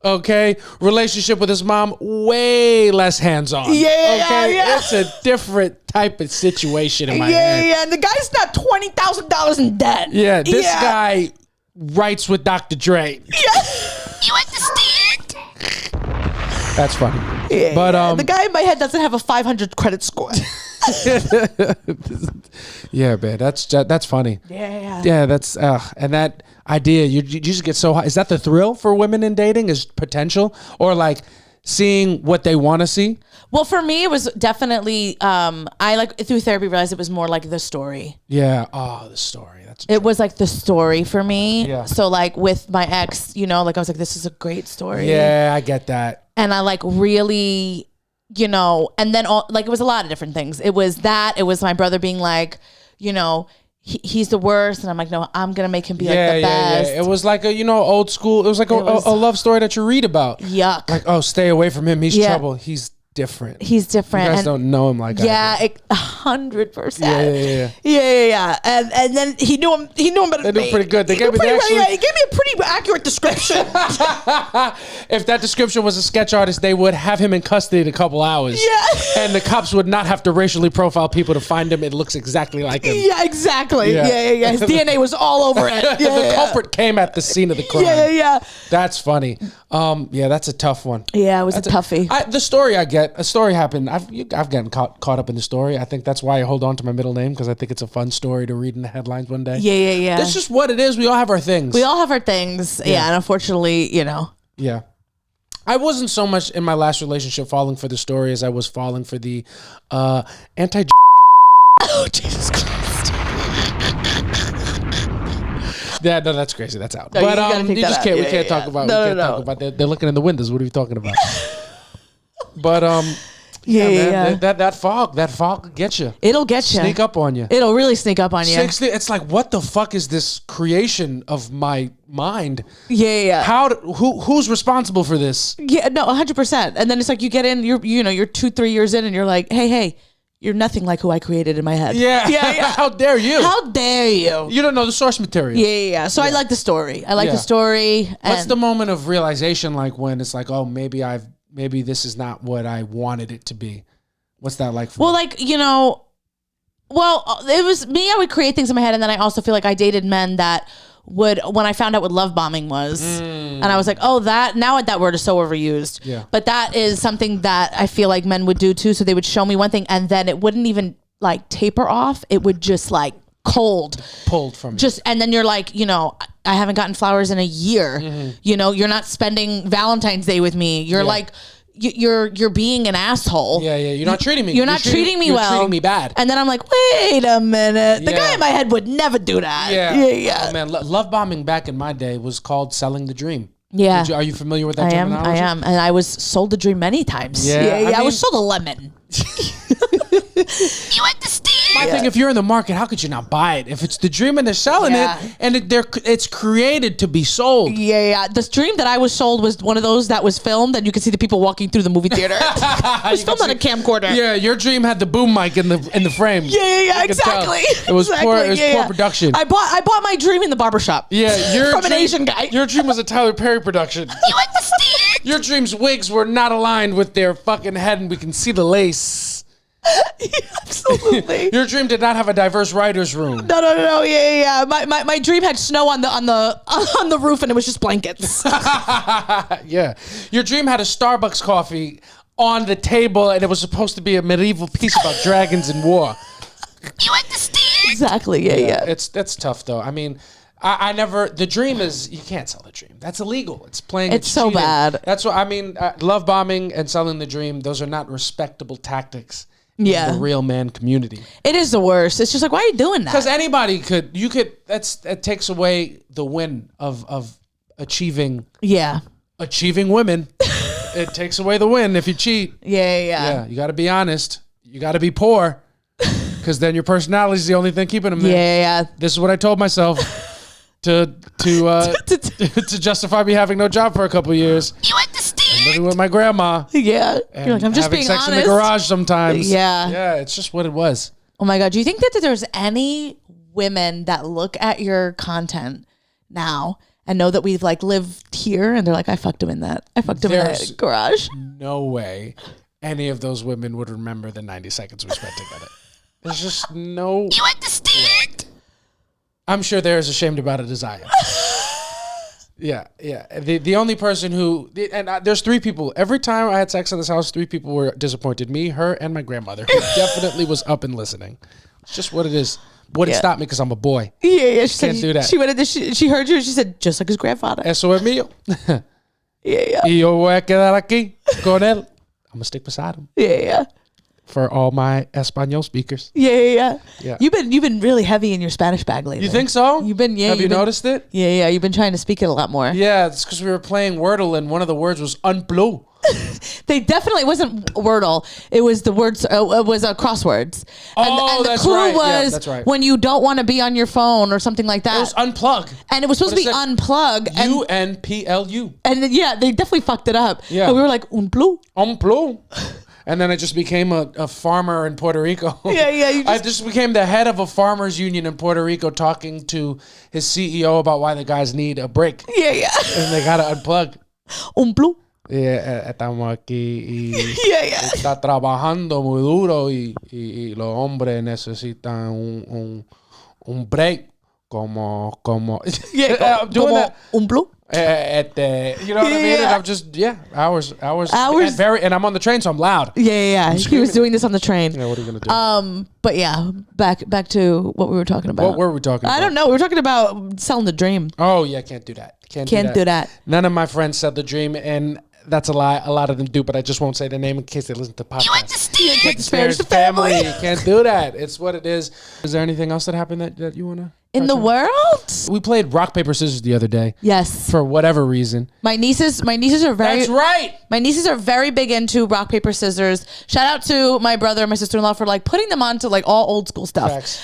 Okay, relationship with his mom way less hands-on. Yeah, okay, yeah. It's a different type of situation in my head. Yeah, and the guy's not $20,000 in debt. Yeah, this guy writes with Dr. Dre. Yeah, You understand? That's funny. Yeah, but the guy in my head doesn't have a 500 credit score. Yeah, man, that's funny. Yeah. That's and that idea you just get so high. Is that the thrill for women in dating? Is potential or like seeing what they want to see? Well, for me, it was definitely I like through therapy realized it was more like the story. Yeah. Oh, the story. It was like the story for me. Yeah. So like with my ex, like I was like, this is a great story. Yeah, I get that. And I like really, and then like it was a lot of different things. It was that. It was my brother being like, he's the worst, and I'm like, no, I'm gonna make him be like the best. Yeah. It was like a old school. It was like a love story that you read about. Yuck. Like, oh, stay away from him. He's trouble. He's different. He's different. You guys and don't know him like I do. 100%. Yeah. And then he knew him better than me. They knew pretty good. He gave me a pretty accurate description. If that description was a sketch artist, they would have him in custody in a couple hours. Yeah. And the cops would not have to racially profile people to find him. It looks exactly like him. Yeah, exactly. Yeah. Yeah. His DNA was all over it. The culprit came at the scene of the crime. Yeah. That's funny. That's a tough one. Yeah, it was a toughie. The story I get, a story happened. I've gotten caught up in the story. I think that's why I hold on to my middle name, because I think it's a fun story to read in the headlines one day. Yeah. That's just what it is. We all have our things. We all have our things. Yeah, and unfortunately, Yeah. I wasn't so much in my last relationship falling for the story as I was falling for the anti. Oh, Jesus Christ. Yeah, no, that's crazy. That's out. No, but you you just out. can't. Yeah, we can't yeah, talk yeah. about. No, we can't no, talk no. about. They're looking in the windows. What are you talking about? But Yeah. That fog gets you. It'll get you. Sneak up on you. It'll really sneak up on you. It's like, what the fuck is this creation of my mind? Yeah. Who's responsible for this? Yeah, no, 100%. And then it's like you get in, you're 2-3 years in, and you're like, hey, you're nothing like who I created in my head. Yeah. How dare you? How dare you? You don't know the source material. Yeah. So I like the story. The story. What's the moment of realization like when it's like, oh, maybe this is not what I wanted it to be? What's that like for you? Well, it was me. I would create things in my head, and then I also feel like I dated men that would, when I found out what love bombing was, and I was like, oh, that word is so overused. Yeah. But that is something that I feel like men would do too. So they would show me one thing, and then it wouldn't even like taper off. It would just like cold pulled from you. And then you're like, I haven't gotten flowers in a year. Mm-hmm. You're not spending Valentine's Day with me. You're like, you're being an asshole. Yeah. You're not treating me. You're not treating me well. You're treating me bad. And then I'm like, wait a minute. The guy in my head would never do that. Yeah. Oh, man, love bombing back in my day was called selling the dream. Yeah. Are you familiar with that terminology? I am. And I was sold the dream many times. Yeah. I was sold a lemon. You understand? My thing, if you're in the market, how could you not buy it? If it's the dream and they're selling it, and it's created to be sold. Yeah. The dream that I was sold was one of those that was filmed, and you could see the people walking through the movie theater. It was filmed on a camcorder. Yeah, your dream had the boom mic in the frame. Yeah, exactly. It was poor production. I bought my dream in the barbershop. Yeah, from an Asian guy. Your dream was a Tyler Perry production. You understand? Your dream's wigs were not aligned with their fucking head, and we can see the lace. Absolutely. Your dream did not have a diverse writer's room. No. Yeah. My dream had snow on the roof, and it was just blankets. Yeah. Your dream had a Starbucks coffee on the table, and it was supposed to be a medieval piece about dragons and war. You understand? Exactly. Yeah. That's tough though. I mean, I never. The dream is, you can't sell the dream. That's illegal. It's playing. It's so cheating. bad. That's what I mean. Love bombing and selling the dream. Those are not respectable tactics. Yeah. In the real man community. It is the worst. It's just like, why are you doing that? Because anybody could. It takes away the win of achieving. Yeah. Achieving women. It takes away the win if you cheat. Yeah. Yeah. You got to be honest. You got to be poor. Because then your personality is the only thing keeping them there. Yeah. This is what I told myself to justify me having no job for a couple of years. You understand? Living with my grandma. Yeah. You're like, I'm just having being sex honest. in the garage sometimes. Yeah. Yeah, it's just what it was. Oh my God. Do you think that there's any women that look at your content now and know that we've like lived here and they're like, I fucked him in that There's garage? No way any of those women would remember the 90 seconds we spent together. There's just no. You understand? I'm sure they're as ashamed about it as I am. Yeah. The only person who, and there's 3 people. Every time I had sex in this house, 3 people were disappointed. Me, her, and my grandmother, who definitely was up and listening. It's just what it is. Wouldn't stop me because I'm a boy. Yeah. She Can't do that. She went into, she heard you and she said, just like his grandfather. Eso es mío. Yeah. Y yo voy a quedar aquí con él. I'm going to stick beside him. Yeah. For all my Espanol speakers. Yeah. Yeah. You've been really heavy in your Spanish bag lately. You think so? You've been, Have you noticed it? Yeah. You've been trying to speak it a lot more. Yeah, it's because we were playing Wordle and one of the words was unblue. They definitely, it wasn't Wordle. It was the words, it was crosswords. And the that's clue right. was Yeah, that's right. when you don't want to be on your phone or something like that. It was unplug. And it was supposed to be unplug. UNPLU. And yeah, they definitely fucked it up. Yeah. And we were like, unplug. Unplug. And then I just became a farmer in Puerto Rico. Yeah. I just became the head of a farmers union in Puerto Rico, talking to his CEO about why the guys need a break. Yeah. And they gotta unplug. Blue. Estamos aquí y Yeah. está trabajando muy duro y los hombres necesitan un break como Yeah. I'm doing that. Blue. You know what I mean? And I'm just hours. And I'm on the train, so I'm loud. Yeah. He was doing this on the train. Yeah, what are you gonna do? But yeah, back to what we were talking about. What were we talking about? I don't know. We were talking about selling the dream. Oh yeah, can't do that. Can't do that. None of my friends sell the dream, and that's a lie. A lot of them do, but I just won't say their name in case they listen to podcasts. You understand? Can't disparage the family. Can't do that. It's what it is. Is there anything else that happened that you wanna? In the world? We played rock paper scissors the other day. Yes. For whatever reason. My nieces are very. That's right. My nieces are very big into rock paper scissors. Shout out to my brother and my sister-in-law for like putting them on to like all old school stuff. Facts.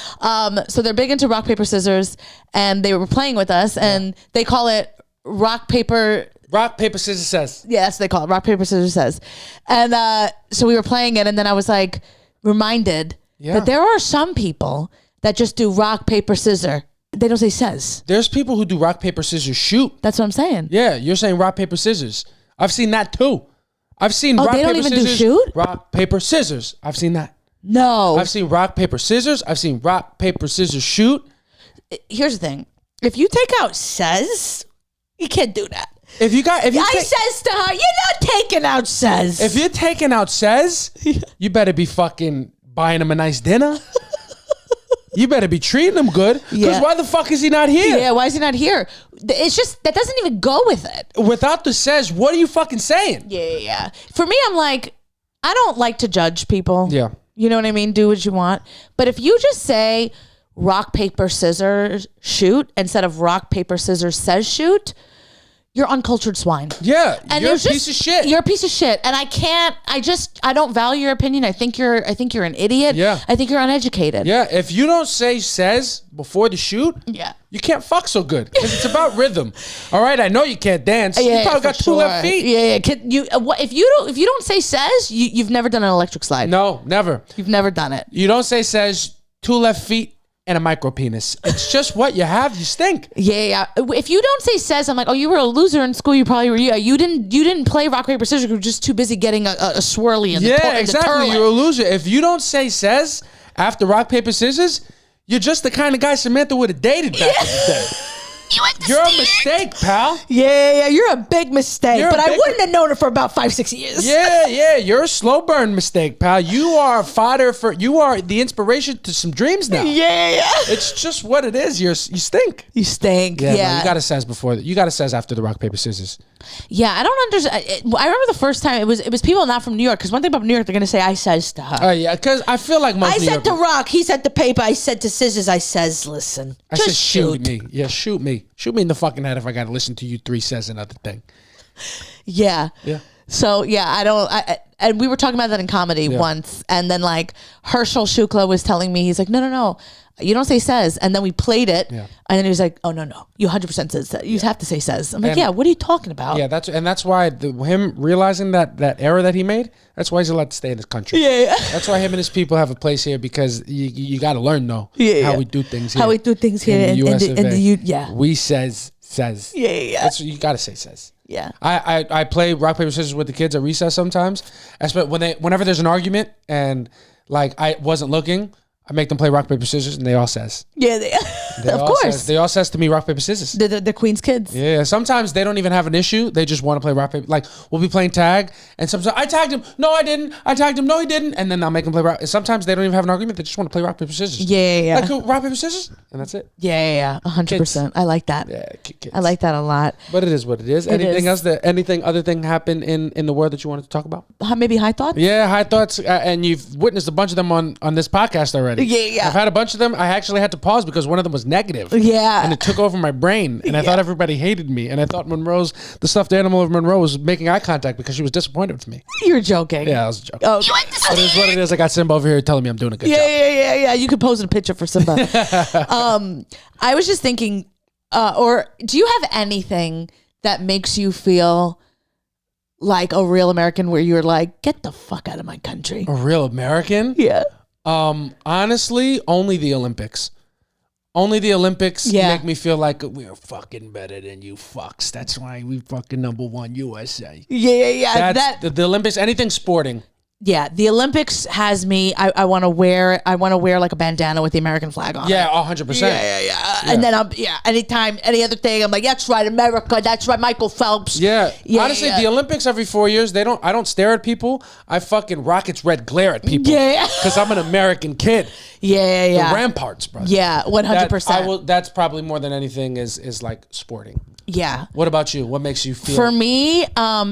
So they're big into rock paper scissors, and they were playing with us, and they call it rock paper. Rock paper scissors says. Yeah, that's what they call it. Rock paper scissors says. And so we were playing it, and then I was like reminded that there are some people that just do rock paper scissor. They don't say says. There's people who do rock paper scissors shoot. That's what I'm saying. Yeah, you're saying rock paper scissors. I've seen that too. I've seen rock they don't paper even scissors. do shoot? Rock paper scissors. I've seen that. No. I've seen rock paper scissors. I've seen rock paper scissors shoot. Here's the thing. If you take out says, you can't do that. If you says to her, you're not taking out says. If you're taking out says, you better be fucking buying him a nice dinner. You better be treating him good. Because why the fuck is he not here? Yeah, why is he not here? It's just, that doesn't even go with it. Without the says, what are you fucking saying? Yeah. For me, I'm like, I don't like to judge people. Yeah. You know what I mean? Do what you want. But if you just say rock, paper, scissors, shoot, instead of rock, paper, scissors, says shoot, you're uncultured swine. Yeah, and you're a piece of shit. You're a piece of shit. And I don't value your opinion. I think you're an idiot. Yeah. I think you're uneducated. Yeah, if you don't say says before the shoot, you can't fuck so good. Because it's about rhythm. All right, I know you can't dance. You probably got two left feet. Yeah. If you don't say says, you've never done an electric slide. No, never. You've never done it. You don't say says, two left feet, and a micro penis. It's just what you have. You stink. Yeah. If you don't say says, I'm like, oh, you were a loser in school. You probably were. Yeah, you didn't play rock paper scissors. You were just too busy getting a swirly in the toilet. Exactly. You're a loser. If you don't say says after rock paper scissors, you're just the kind of guy Samantha would have dated back in the day. You're a mistake, pal. Yeah, you're a big mistake. I wouldn't have known it for about 5-6 years. Yeah, you're a slow burn mistake, pal. You are you are the inspiration to some dreams now. Yeah. It's just what it is. You stink. You stink. Yeah. No, you got to says before. You got to says after the rock paper scissors. Yeah, I don't understand. I remember the first time it was people not from New York. Because one thing about New York, they're gonna say I says to her. Oh yeah, because I feel like most. I said to rock, he said to paper, I said to scissors, I says listen. I said shoot me. Yeah, shoot me. Shoot me in the fucking head if I got to listen to you three says another thing. Yeah. So and we were talking about that in comedy once, and then like Herschel Shukla was telling me, he's like, no, you don't say says, and then we played it, and then he was like, oh no, you 100% says that. You have to say says. I'm like, what are you talking about? Yeah, that's why him realizing that error that he made. That's why he's allowed to stay in this country. Yeah. That's why him and his people have a place here, because you got to learn though how we do things here. How we do things here in the US of A. Yeah. We says. Yeah. That's what you got to say says. Yeah. I play rock paper scissors with the kids at recess sometimes. Whenever there's an argument and like I wasn't looking, I make them play rock paper scissors and they all says. Yeah, of course. They all says to me rock paper scissors. The Queen's kids. Yeah. Sometimes they don't even have an issue. They just want to play rock paper. Like we'll be playing tag and sometimes I tagged him. No, I didn't. I tagged him. No, he didn't. And then I'll make them play rock. Sometimes they don't even have an argument. They just want to play rock paper scissors. Yeah. Like rock paper scissors and that's it. Yeah. 100%. I like that. Yeah. Kids. I like that a lot. But it is what it is. Anything else other thing happened in the world that you wanted to talk about? Maybe high thoughts? Yeah, high thoughts. And you've witnessed a bunch of them on this podcast already. Yeah. I've had a bunch of them. I actually had to pause because one of them was negative. Yeah. And it took over my brain. And I thought everybody hated me. And I thought the stuffed animal of Monroe was making eye contact because she was disappointed with me. You're joking. Yeah, I was joking. Oh. But it is what it is. I got Simba over here telling me I'm doing a good job. Yeah. You could pose a picture for Simba. I was just thinking, or do you have anything that makes you feel like a real American where you're like, get the fuck out of my country? A real American? Yeah. Honestly, only the Olympics. Only the Olympics make me feel like we're fucking better than you fucks. That's why we fucking #1 USA. Yeah. That's the Olympics, anything sporting. Yeah, the Olympics has me. I want to wear like a bandana with the American flag on. Yeah, 100%. Yeah. And then anytime, any other thing, I'm like, that's right, America. That's right, Michael Phelps. Yeah. Honestly, the Olympics every 4 years, I don't stare at people. I fucking Rockets red glare at people. Yeah. Because I'm an American kid. Yeah. The Ramparts, brother. Yeah, 100%. That's probably more than anything is like sporting. Yeah. What about you? What makes you feel? For me,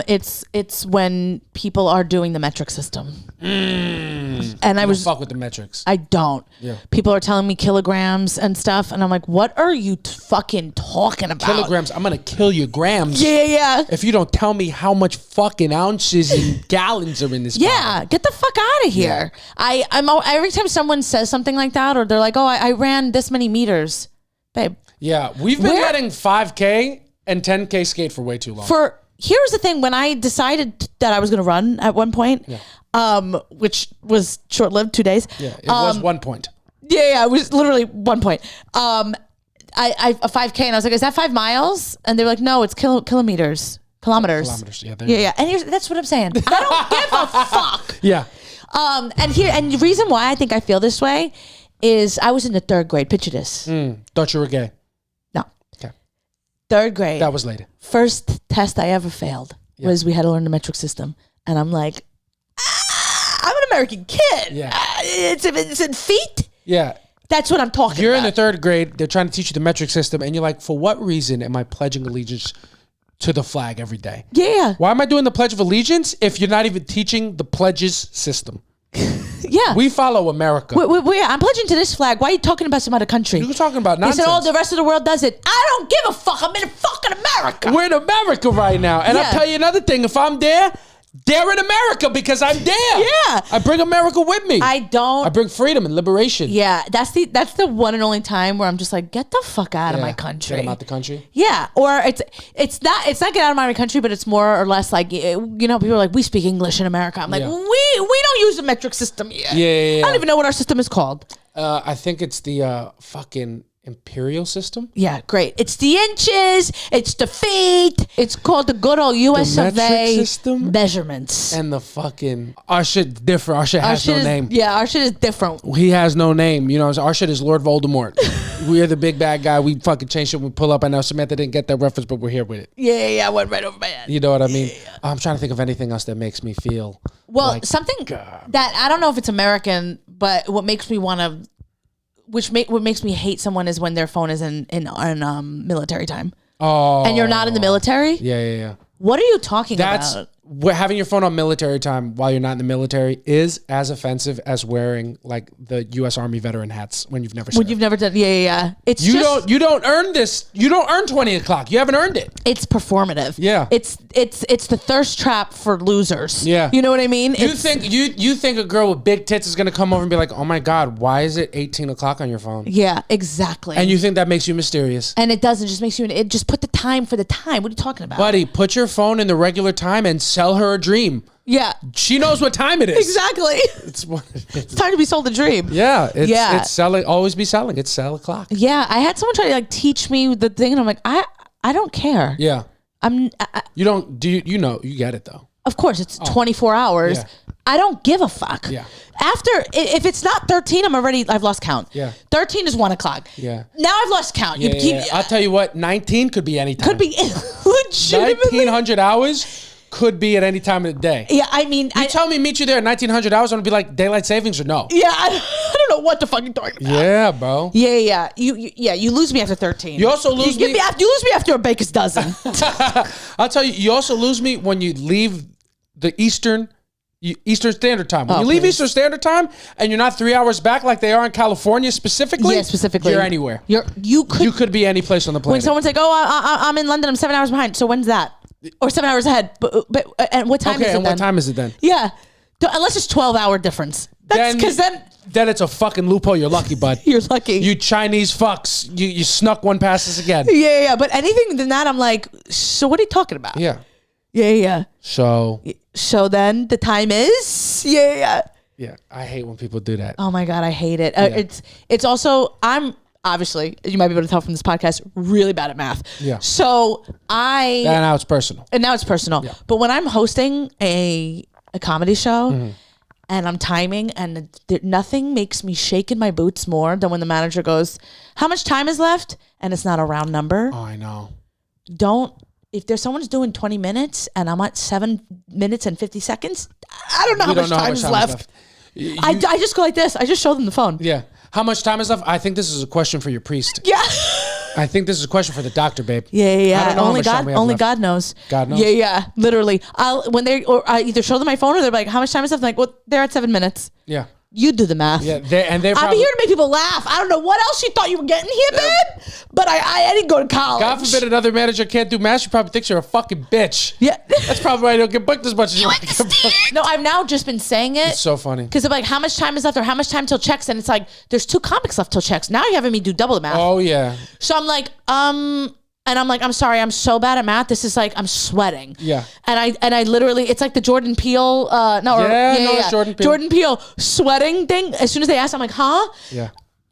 it's when people are doing the metric system. And I was fuck with the metrics. I don't. Yeah. People are telling me kilograms and stuff, and I'm like, what are you fucking talking about? Kilograms. I'm gonna kill your grams. Yeah. If you don't tell me how much fucking ounces and gallons are in this. Yeah, bottle. get the fuck out of here. I'm every time someone says something like that, or they're like, oh, I ran this many meters, babe. Yeah, we've been letting 5K and 10K skate for way too long. Here's the thing: when I decided that I was going to run at one point, which was short-lived, 2 days. Yeah, it was 1 point. Yeah, it was literally 1 point. I a 5K, and I was like, "Is that 5 miles?" And they were like, "No, it's kilometers." Kilometers. Yeah. And that's what I'm saying. I don't give a fuck. Yeah. And the reason why I think I feel this way is I was in the 3rd grade. Picture this. Thought you were gay. No. Okay. 3rd grade. That was later. First test I ever failed was we had to learn the metric system. And I'm like, I'm an American kid. Yeah. It's in feet. Yeah. That's what I'm talking You're about. in the 3rd grade. They're trying to teach you the metric system. And you're like, for what reason am I pledging allegiance to the flag every day? Yeah. Why am I doing the Pledge of Allegiance if you're not even teaching the pledges system? Yeah. We follow America. I'm pledging to this flag. Why are you talking about some other country? You're talking about nonsense. They said, oh, the rest of the world does it. I don't give a fuck. I'm in fucking America. We're in America right now. And I'll tell you another thing. If I'm there, they're in America because I'm there. Yeah. I bring America with me. I bring freedom and liberation. Yeah. That's the one and only time where I'm just like, get the fuck out of my country. Get them out the country. Yeah. Or it's not get out of my country, but it's more or less like, people are like, we speak English in America. I'm like, we don't use the metric system yet. Yeah. I don't even know what our system is called. I think it's the fucking imperial system. Yeah, great. It's the inches. It's the feet. It's called the good old US The of metric A system measurements. And the fucking our shit different. Our shit has no name. Yeah, our shit is different. He has no name. You know, our shit is Lord Voldemort. We're the big bad guy. We fucking change shit. We pull up. I know Samantha didn't get that reference, but we're here with it. Yeah, I went right over my head. You know what I mean? I'm trying to think of anything else that makes me feel. Well, like, something that I don't know if it's American, but what makes me want to. What makes me hate someone is when their phone is in military time. Oh. And you're not in the military? Yeah. What are you talking about? Having your phone on military time while you're not in the military is as offensive as wearing like the U.S. Army veteran hats when you've never served. When you've never done, yeah. It's you don't earn this. You don't earn 20 o'clock. You haven't earned it. It's performative. Yeah. It's the thirst trap for losers. Yeah. You know what I mean? You think a girl with big tits is gonna come over and be like, oh my God, why is it 18 o'clock on your phone? Yeah, exactly. And you think that makes you mysterious? And it doesn't. It just makes you. It just put the time for the time. What are you talking about, buddy? Put your phone in the regular time and sell her a dream. Yeah. She knows what time it is. Exactly. It's what it is. It's time to be sold a dream. Yeah. It's selling. Always be selling. It's sell o'clock. Yeah. I had someone try to like teach me the thing, and I'm like, I don't care. Yeah. You don't. Do you know? You get it though. Of course, it's 24 hours. Yeah. I don't give a fuck. Yeah. After, if it's not 13, I've lost count. Yeah. 13 is 1 o'clock. Yeah. Now I've lost count. Yeah. I'll tell you what, 19 could be any time. Could be legitimately. 1900 hours could be at any time of the day. Yeah, I mean. You tell me meet you there at 1900 hours, I'm going to be like, daylight savings or no? Yeah, I don't know what the fuck you're talking about. Yeah, bro. Yeah. You lose me after 13. You also lose me. You lose me after a baker's dozen. I'll tell you, you also lose me when you leave the Eastern Standard Time. When you leave Eastern Standard Time and you're not 3 hours back like they are in California specifically. Yeah, specifically. You're anywhere. You could be any place on the planet. When someone's like, oh, I'm in London, I'm 7 hours behind. So when's that? Or 7 hours ahead. But and what time is it then? What time is it then? Yeah. Unless it's 12-hour difference. That's because then it's a fucking loophole. You're lucky, bud. You're lucky. You Chinese fucks. You snuck one past us again. Yeah. But anything than that, I'm like, so what are you talking about? Yeah. Yeah. So So then the time is. Yeah. yeah, I hate when people do that. Oh my God, I hate it. It's also, I'm obviously, you might be able to tell from this podcast, really bad at math. Yeah. So And now it's personal. Yeah. But when I'm hosting a comedy show and I'm timing and nothing makes me shake in my boots more than when the manager goes, how much time is left? And it's not a round number. Oh, I know. If there's someone's doing 20 minutes and I'm at 7 minutes and 50 seconds, I don't know how much time is left. I just go like this. I just show them the phone. Yeah. How much time is left? I think this is a question for your priest. Yeah. I think this is a question for the doctor, babe. Yeah. I don't know Only how much time we have only left. God knows. God knows? Yeah. Literally. I either show them my phone or they're like, how much time is left? I'm like, well, they're at 7 minutes. Yeah. You do the math. Yeah. They're I'm probably, here to make people laugh. I don't know what else you thought you were getting here, babe. But I didn't go to college. God forbid another manager can't do math. She probably thinks you're a fucking bitch. Yeah. That's probably why you don't get booked as much as you want to get booked. No, I've now just been saying it. It's so funny. Because they're like, how much time is left or how much time till checks? And it's like, there's 2 comics left till checks. Now you're having me do double the math. Oh, yeah. So I'm like, and I'm like, I'm sorry, I'm so bad at math. This is like, I'm sweating. Yeah. And I literally, it's like the Jordan Peele, it's Jordan Peele. Jordan Peele sweating thing. As soon as they ask, I'm like, huh? Yeah.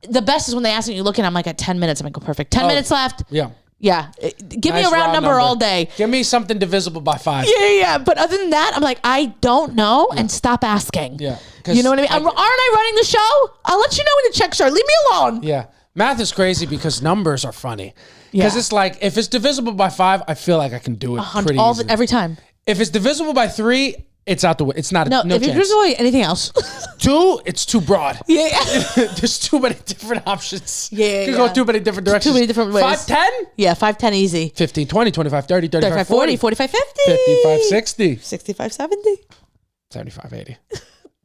The best is when they ask and you look and I'm like, at 10 minutes, I'm like, oh, perfect. 10 minutes left. Yeah. Yeah. Give me Nice a round number all day. Give me something divisible by 5. Yeah. But other than that, I'm like, I don't know and stop asking. Yeah. You know what I mean? Aren't I running the show? I'll let you know when the checks are. Leave me alone. Yeah. Math is crazy because numbers are funny. Because Yeah. it's like, if it's divisible by 5, I feel like I can do it pretty easily. Every time. If it's divisible by 3, it's out the way. It's not No, no if you're chance. just anything else. 2, it's too broad. Yeah. There's too many different options. Yeah, You can yeah. go too many different directions. Too many different ways. 5, 10? Yeah, 5, 10 easy. 15, 20, 25, 30, 35, 35, 40, 45, 50. 55, 60, 65, 70. 75, 80.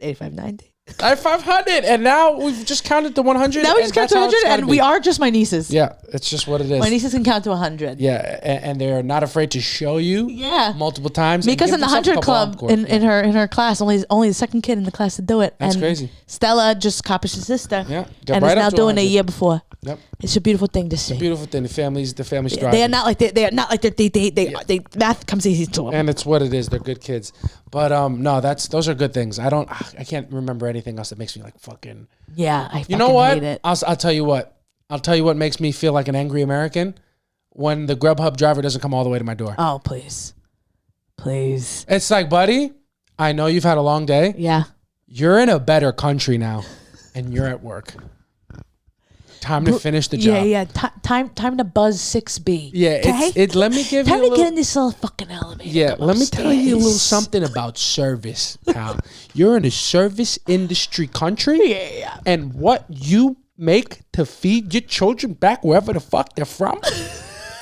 85, 90. 500. And now we've just counted to 100. Now we just count to 100 and we are just my nieces. Yeah, it's just what it is. My nieces can count to 100. Yeah, and they're not afraid to show you multiple times. Mika's in the 100 club in her class. Only the second kid in the class to do it. That's and crazy. Stella just copied her sister. Yeah, and right is now up to doing 100. a year before. Yep. It's a beautiful thing to see. Beautiful thing. The family's striving. They are not like they are not like they math comes easy to them. And it's what it is. They're good kids. But no, those are good things. I can't remember anything else that makes me like fucking. Yeah, I You know what? hate it. I'll tell you what. I'll tell you what makes me feel like an angry American when the Grubhub driver doesn't come all the way to my door. Oh, please. It's like, buddy, I know you've had a long day. Yeah. You're in a better country now, and you're at work. Time to finish the job. Yeah. Time to buzz 6B. Yeah, okay? let me give Time you a to little, get in this little fucking elevator. Yeah, let me tell you a little upstairs. something about service, pal. You're in a service industry country. Yeah. And what you make to feed your children back wherever the fuck they're from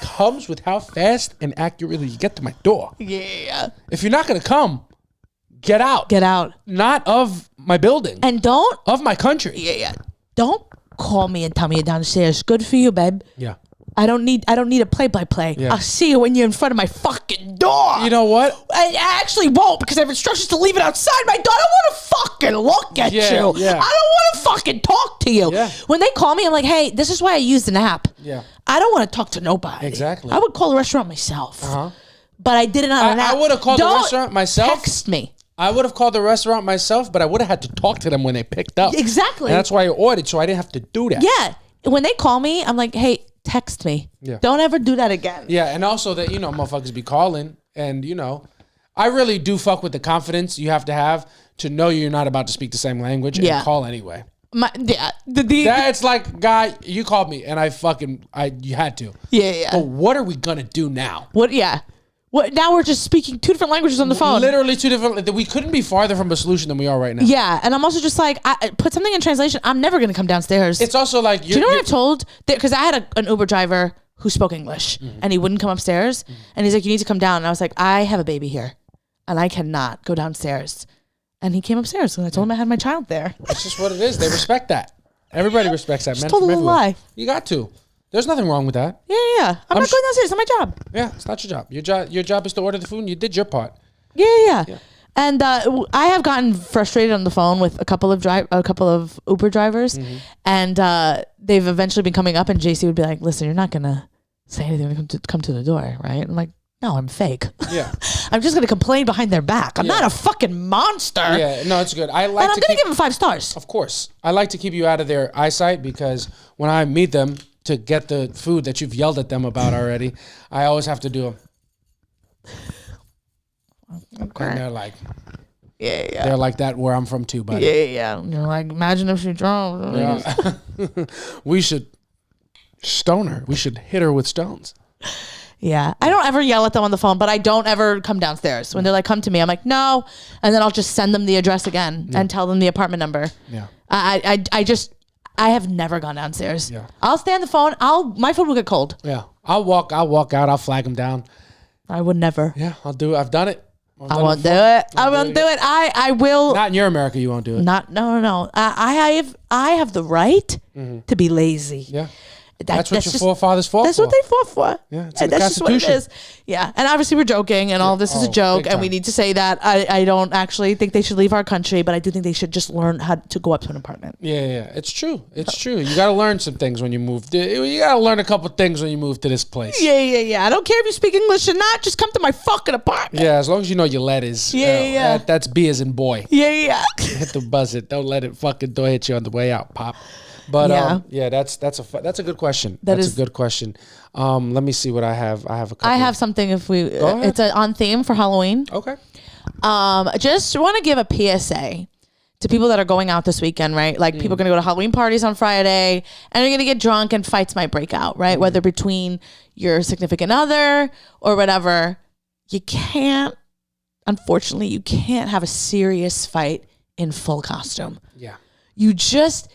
comes with how fast and accurately you get to my door. Yeah. If you're not going to come, get out. Get out. Not of my building. And don't. Of my country. Yeah. Don't call me and tell me you're downstairs. Good for you, babe. Yeah. I don't need a play-by-play. Yeah. I'll see you when you're in front of my fucking door. You know what? I actually won't because I have instructions to leave it outside my door. I don't want to fucking look at Yeah, you. yeah. I don't want to fucking talk to you. Yeah. When they call me, I'm like, hey, this is why I used an app. Yeah. I don't want to talk to nobody. Exactly. I would call the restaurant myself. Uh-huh. But I did it on an app. I would have called the Don't restaurant myself. Text me. I would have called the restaurant myself, but I would have had to talk to them when they picked up. Exactly. And that's why I ordered, so I didn't have to do that. Yeah. When they call me, I'm like, hey, text me. Yeah. Don't ever do that again. Yeah, and also that, motherfuckers be calling, and, I really do fuck with the confidence you have to know you're not about to speak the same language and call anyway. That's like, guy, you called me, and you had to. Yeah. But what are we going to do now? What? Yeah. What? Now we're just speaking 2 different languages on the phone. Literally 2 different. We couldn't be farther from a solution than we are right now. Yeah, and I'm also just like, I put something in translation. I'm never gonna come downstairs. It's also like, do you know what I've told? Because I had an Uber driver who spoke English, and he wouldn't come upstairs. And he's like, you need to come down. And I was like, I have a baby here, and I cannot go downstairs. And he came upstairs, and I told him I had my child there. It's just what it is. They respect that. Everybody respects that. Just told a little lie. You got to. There's nothing wrong with that. Yeah. I'm not going downstairs. It's not my job. Yeah, it's not your job. Your job is to order the food, and you did your part. Yeah. And I have gotten frustrated on the phone with a couple of Uber drivers, and they've eventually been coming up, and JC would be like, "Listen, you're not gonna say anything when we come to the door, right?" I'm like, No, I'm fake. Yeah. I'm just gonna complain behind their back. I'm Yeah. not a fucking monster. Yeah, no, it's good. I like And I'm to gonna keep, give them 5 stars. of course, I like to keep you out of their eyesight because when I meet them to get the food that you've yelled at them about already, I always have to do them. Okay. And they're like, Yeah. they're like that where I'm from too, buddy. Yeah. You're like, imagine if she drove. Yeah. We should stone her. We should hit her with stones. Yeah. I don't ever yell at them on the phone, but I don't ever come downstairs. When they're like, come to me, I'm like, no. And then I'll just send them the address again and tell them the apartment number. Yeah. I have never gone downstairs. Yeah. I'll stay on the phone. My food will get cold. Yeah. I'll walk out. I'll flag them down. I would never. Yeah, I'll do it. I've done it. I won't do it. I won't do it. I will. Not in your America, you won't do it. No. I have the right to be lazy. Yeah. That's what your forefathers fought That's for. what they fought for. Yeah, it's in And the that's just what it Constitution. is. Yeah, and obviously we're joking, and all this is a joke, big and we time. need to say that. I don't actually think they should leave our country, but I do think they should just learn how to go up to an apartment. Yeah. It's true. It's true. You got to learn some things when you move. You got to learn a couple things when you move to this place. Yeah. I don't care if you speak English or not. Just come to my fucking apartment. Yeah, as long as you know your letters. Yeah. That's B as in boy. Yeah. Hit the buzz it. Don't let it fucking door hit you on the way out, pop. But that's a good question. That's a good question. Let me see what I have. I have a couple. I have something. If we, ahead. it's on theme for Halloween. Okay. Just want to give a PSA to people that are going out this weekend, right? Like people are going to go to Halloween parties on Friday and you're going to get drunk and fights might break out, right? Whether between your significant other or whatever. Unfortunately, you can't have a serious fight in full costume. Yeah.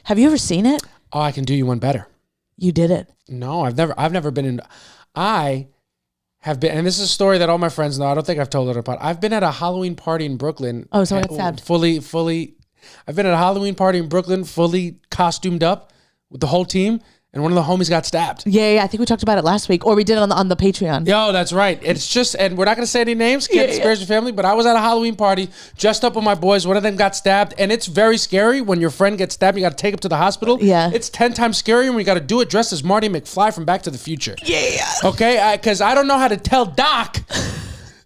Have you ever seen it? Oh, I can do you one better. You did it. No, I've never been in. I have been, and this is a story that all my friends know. I don't think I've told it about. I've been at a Halloween party in Brooklyn. Oh, someone got stabbed. Fully. I've been at a Halloween party in Brooklyn, fully costumed up with the whole team, and one of the homies got stabbed. Yeah. I think we talked about it last week, or we did it on the Patreon. Yo, that's right. It's just, and we're not going to say any names, can't disparage your family, but I was at a Halloween party, dressed up with my boys. One of them got stabbed, and it's very scary when your friend gets stabbed. You got to take him to the hospital. Yeah. It's 10 times scarier when you got to do it dressed as Marty McFly from Back to the Future. Yeah. Okay? Because I don't know how to tell Doc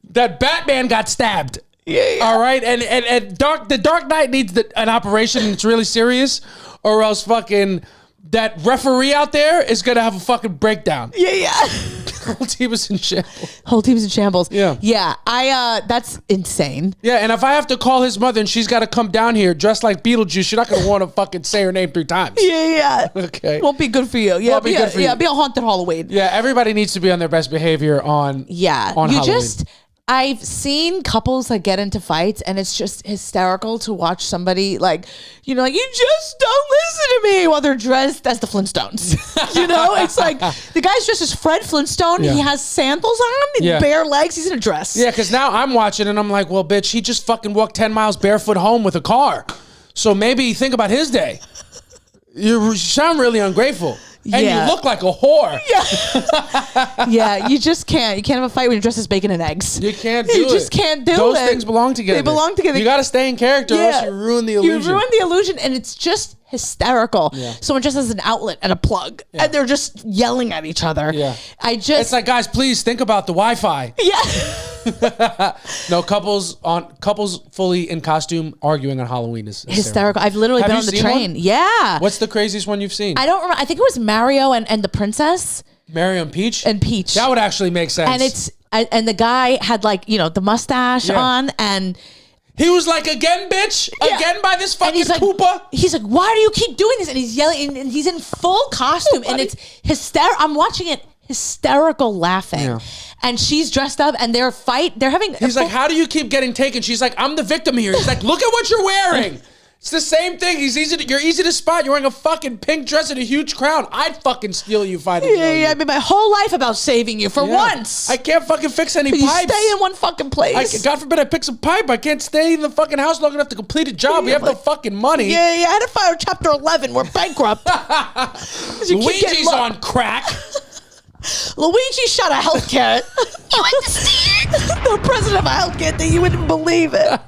that Batman got stabbed. Yeah. All right? And the Dark Knight needs an operation, and it's really serious, or else fucking that referee out there is going to have a fucking breakdown. Yeah. The whole team is in shambles. Whole team's in shambles. Yeah. Yeah. That's insane. Yeah, and if I have to call his mother and she's got to come down here dressed like Beetlejuice, you're not going to want to fucking say her name 3 times. Yeah. Okay. Won't be good for you. Yeah. Won't be good for you. Yeah. Be a haunted Halloween. Yeah, everybody needs to be on their best behavior on Halloween. I've seen couples like get into fights and it's just hysterical to watch somebody like, you just don't listen to me while they're dressed as the Flintstones. It's like the guy's dressed as Fred Flintstone. Yeah. He has sandals on and bare legs. He's in a dress. Yeah, because now I'm watching and I'm like, well, bitch, he just fucking walked 10 miles barefoot home with a car. So maybe think about his day. You sound really ungrateful. And you look like a whore. Yeah. Yeah, you just can't. You can't have a fight when you're dressed as bacon and eggs. You can't do it. You just can't do Those it. things belong together. They belong together. You got to stay in character or else you ruin the illusion. You ruin the illusion, and it's just hysterical. Yeah. Someone just has an outlet and a plug, and they're just yelling at each other. Yeah. It's like, guys, please think about the Wi-Fi. Yeah. No, couples fully in costume arguing on Halloween is hysterical. I've literally Have been you on the seen train. one? Yeah. What's the craziest one you've seen? I don't remember. I think it was Mario and the princess. Mario and Peach? And Peach. That would actually make sense. And the guy had like, the mustache on and he was like, again, bitch? Yeah. Again by this fucking he's like, pooper? He's like, why do you keep doing this? And he's yelling, and he's in full costume, and it's hysterical. I'm watching it, hysterical laughing. Yeah. And she's dressed up, and they're having. He's like, how do you keep getting taken? She's like, I'm the victim here. He's like, look at what you're wearing. It's the same thing. You're easy to spot. You're wearing a fucking pink dress and a huge crown. I'd fucking steal you if I didn't know you. I mean, my whole life about saving you for once. I can't fucking fix any you pipes. stay in one fucking place. God forbid I pick some pipe. I can't stay in the fucking house long enough to complete a job. We have no fucking money. Yeah, I had to file Chapter 11. We're bankrupt. Luigi's on crack. Luigi shot a healthcare. You understand? The president of a healthcare thing. You wouldn't believe it.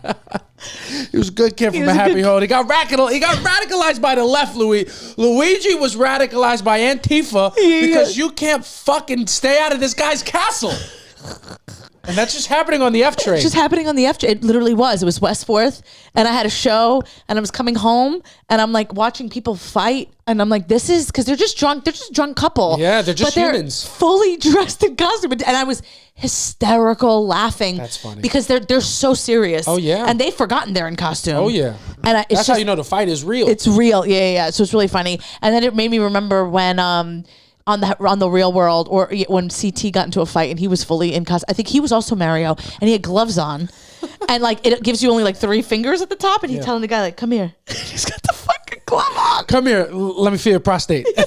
He was a good kid from a happy home. He got radicalized by the left, Luigi was radicalized by Antifa because you can't fucking stay out of this guy's castle. And that's just happening on the F train. It's just happening on the F train. It literally was. It was West 4th, and I had a show, and I was coming home, and I'm like watching people fight, and I'm like, this is because they're just drunk. They're just a drunk couple. Yeah, they're just but humans. They're fully dressed in costume, and I was hysterical laughing. That's funny because they're so serious. Oh yeah, and they've forgotten they're in costume. Oh yeah, and that's just, how you know the fight is real. It's real. Yeah. So it's really funny, and then it made me remember when on the Real World, or when CT got into a fight and he was fully in costume. I think he was also Mario, and he had gloves on, and like it gives you only like 3 fingers at the top, and he's telling the guy like, "Come here." He's got the fucking glove on. Come here, let me feel your prostate. And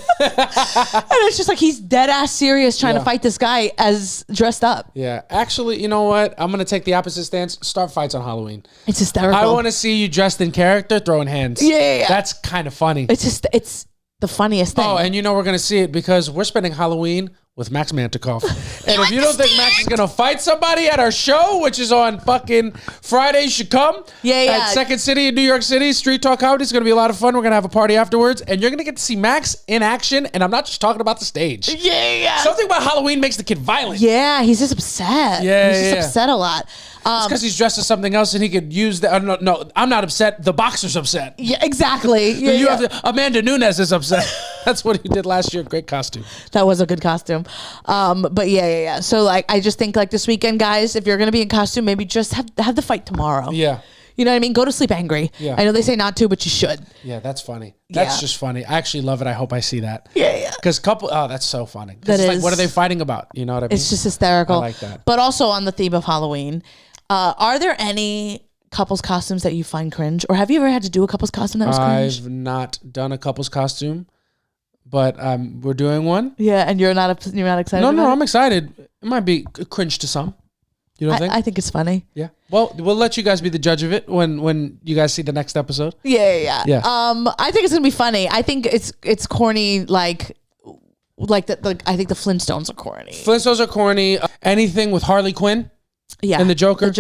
it's just like he's dead ass serious trying to fight this guy as dressed up. Yeah, actually, you know what? I'm gonna take the opposite stance. Start fights on Halloween. It's hysterical. I want to see you dressed in character throwing hands. Yeah. That's kind of funny. It's the funniest thing. Oh, and you know we're gonna see it because we're spending Halloween with Max Mantekoff. And if you don't think Max is gonna fight somebody at our show, which is on fucking Friday, you should come. Yeah. At Second City in New York City, Street Talk Comedy. It's gonna be a lot of fun. We're gonna have a party afterwards, and you're gonna get to see Max in action. And I'm not just talking about the stage. Yeah. Something about Halloween makes the kid violent. Yeah, he's just upset. Yeah, he's just upset a lot. It's because he's dressed as something else, and he could use that. No, I'm not upset. The boxer's upset. Yeah, exactly. Yeah, You have to, Amanda Nunes is upset. That's what he did last year. Great costume. That was a good costume. But yeah. So like, I just think like this weekend, guys, if you're gonna be in costume, maybe just have the fight tomorrow. Yeah. You know what I mean? Go to sleep angry. Yeah. I know they say not to, but you should. Yeah, that's funny. That's Yeah. just funny. I actually love it. I hope I see that. Yeah. Because that's so funny. 'Cause That it's like, is. what are they fighting about? You know what I mean? It's just hysterical. I like that. But also on the theme of Halloween, are there any couples costumes that you find cringe, or have you ever had to do a couples costume that was cringe? I've not done a couple's costume, but we're doing one. Yeah, and you're not excited. No, about I'm excited. It might be cringe to some. You don't think? I think it's funny. Yeah. Well, we'll let you guys be the judge of it when you guys see the next episode. Yeah. Yeah. I think it's gonna be funny. I think it's corny, like I think the Flintstones are corny. Flintstones are corny. Anything with Harley Quinn. Yeah. And the Joker,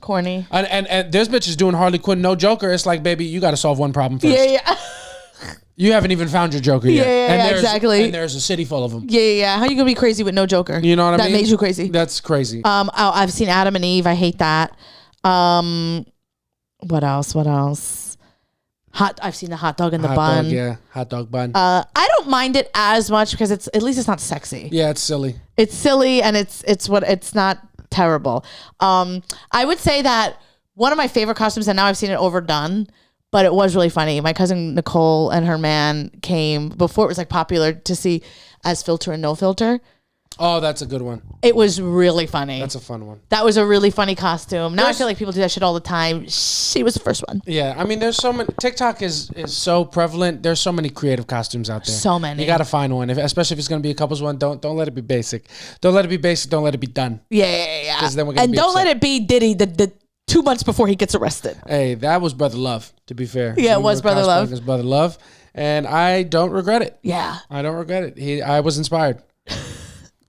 corny. And there's bitches doing Harley Quinn, no Joker. It's like, baby, you got to solve one problem first. Yeah. You haven't even found your Joker yet. Yeah, exactly. And there's a city full of them. Yeah. How you gonna be crazy with no Joker? You know what I mean? That made you crazy. That's crazy. I've seen Adam and Eve. I hate that. What else? I've seen the hot dog in the bun. Hot dog bun. I don't mind it as much because at least it's not sexy. Yeah, it's silly. It's silly and it's not terrible. I would say that one of my favorite costumes, and now I've seen it overdone, but it was really funny. My cousin Nicole and her man came before it was like popular to see as filter and no filter. Oh, that's a good one. It was really funny. That's a fun one. That was a really funny costume. Now I feel like people do that shit all the time. She was the first one. Yeah, I mean, there's so many. TikTok is so prevalent. There's so many creative costumes out there. So many. You got to find one, especially if it's going to be a couple's one. Don't let it be basic. Don't let it be basic. Don't let it be done. Yeah. 'Cause then we're gonna and be don't upset. let it be Diddy the 2 months before he gets arrested. Hey, that was Brother Love, to be fair. Yeah, it We was were Brother cosplaying Love. as Brother Love, and I don't regret it. Yeah. I don't regret it. I was inspired.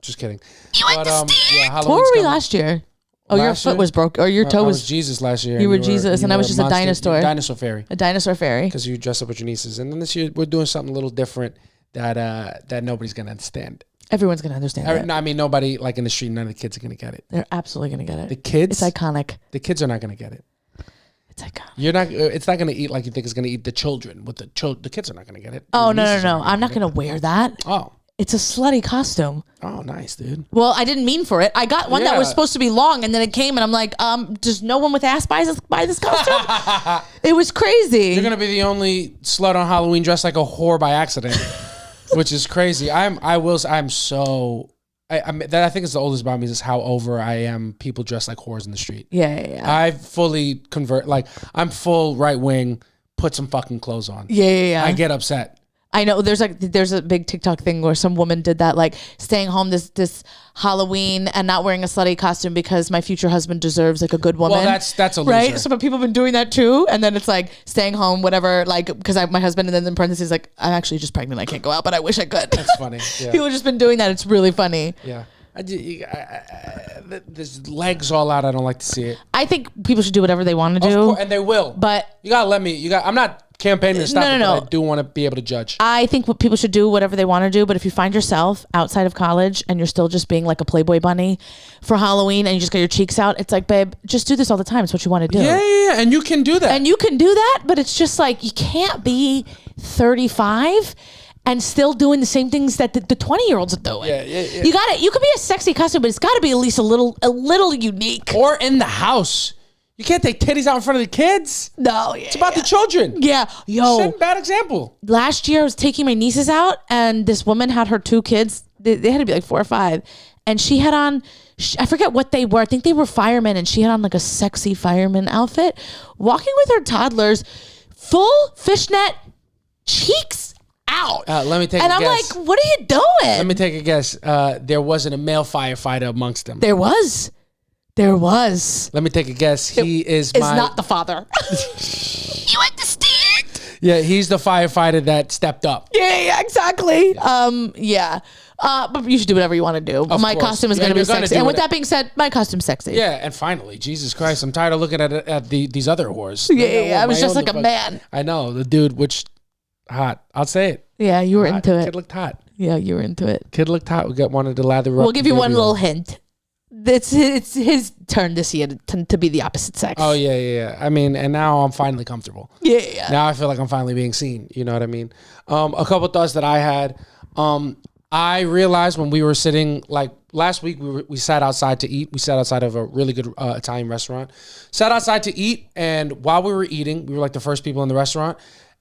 Just kidding. You understand? Yeah, What Halloween's were we coming. last year? Oh, your Last foot year? was broke, or your toe I was was Jesus last year. You were and Jesus, and I were was just a monster- dinosaur. Dinosaur fairy. a dinosaur fairy. Because you dress up with your nieces. And then this year, we're doing something a little different that nobody's going to understand. Everyone's gonna understand that. I mean, nobody, like in the street, none of the kids are going to get it. They're absolutely gonna get it. The kids? It's iconic. The kids are not going to get it. It's iconic. It's not going to eat like you think it's going to eat the children. The kids are not going to get it. Oh Your no. nieces are I'm not get gonna wear that. it. Oh. It's a slutty costume. Oh, nice, dude. Well, I didn't mean for it. I got one that was Yeah. supposed to be long, and then it came, and I'm like, does no one with ass buy this costume? It was crazy. You're gonna be the only slut on Halloween dressed like a whore by accident, which is crazy. I think it's the oldest about me is how over I am. People dress like whores in the street. Yeah. I fully convert. Like I'm full right wing. Put some fucking clothes on. Yeah. I get upset. I know there's a big TikTok thing where some woman did that, like staying home this Halloween and not wearing a slutty costume because my future husband deserves like a good woman. Well, that's a loser. right. So, but people have been doing that too, and then it's like staying home, whatever, like because my husband, and then in parentheses like I'm actually just pregnant, I can't go out, but I wish I could. That's funny. Yeah. People have just been doing that. It's really funny. Yeah. There's legs all out. I don't like to see it. I think people should do whatever they want to Of do. course, and they will. But you gotta let me. I'm not campaigning to stop it, No. but I do want to be able to judge. I think what people should do whatever they want to do, but if you find yourself outside of college and you're still just being like a Playboy bunny for Halloween and you just got your cheeks out, it's like, babe, just do this all the time. It's what you want to do. Yeah, and you can do that. And you can do that, but it's just like you can't be 35 and still doing the same things that the 20-year-olds are doing. Yeah. You could be a sexy costume, but it's got to be at least a little unique. Or in the house. You can't take titties out in front of the kids. No, It's about the children. Yeah. Yo. Set a bad example. Last year I was taking my nieces out and this woman had her 2 kids. They had to be like 4 or 5. And she had on, I forget what they were. I think they were firemen and she had on like a sexy fireman outfit. Walking with her toddlers, full fishnet, cheeks out. Let me take and a I'm guess. like, what are you doing? Let me take a guess. There wasn't a male firefighter amongst them. There was. Let me take a guess. He is not the father. You understand? Yeah, he's the firefighter that stepped up. Yeah, exactly. Yeah. But you should do whatever you want to do. My course. costume is Yeah, going to be you're gonna sexy. do And with it. that being said, my costume's sexy. Yeah, and finally, Jesus Christ, I'm tired of looking at these other whores. Yeah. I was My just own like a fuck- man. I know, the dude, which, hot. I'll say it. Yeah, you were Hot. into Kid it. looked hot. Yeah, you were into it. Kid looked hot. Wanted to lather up. We'll give you the one baby little oil. hint. It's his turn this year to be the opposite sex. Oh, yeah. I mean, and now I'm finally comfortable. Yeah. Now I feel like I'm finally being seen. You know what I mean? A couple thoughts that I had. I realized when we were sitting, like last week, we sat outside to eat. We sat outside of a really good Italian restaurant. Sat outside to eat, and while we were eating, we were like the first people in the restaurant,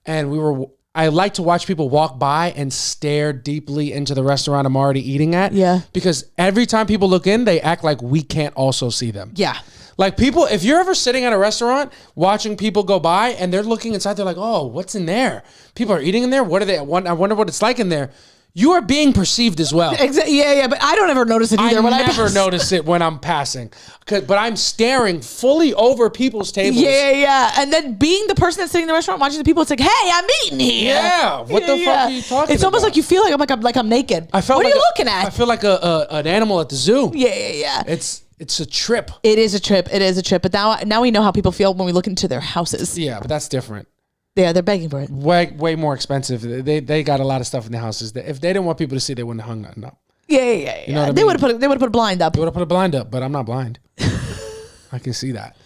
and I like to watch people walk by and stare deeply into the restaurant I'm already eating at. Yeah. Because every time people look in, they act like we can't also see them. Yeah. Like people, if you're ever sitting at a restaurant watching people go by and they're looking inside, they're like, oh, what's in there? People are eating in there? What are they? I wonder what it's like in there. You are being perceived as well. Exactly. Yeah, but I don't ever notice it either. I when never pass. notice it when I'm passing. But I'm staring fully over people's tables. Yeah. And then being the person that's sitting in the restaurant watching the people, it's like, hey, I'm eating here. Yeah. What the fuck are you talking It's almost about? like you feel like I'm naked. I felt what like are you looking at? I feel like an animal at the zoo. Yeah. It's a trip. It is a trip. But now we know how people feel when we look into their houses. Yeah, but that's different. Yeah, they're begging for it. Way more expensive. They got a lot of stuff in their houses. If they didn't want people to see, they wouldn't have hung nothing up. Yeah. You know what I They mean? would have put a blind up. They would have put a blind up, but I'm not blind. I can see that.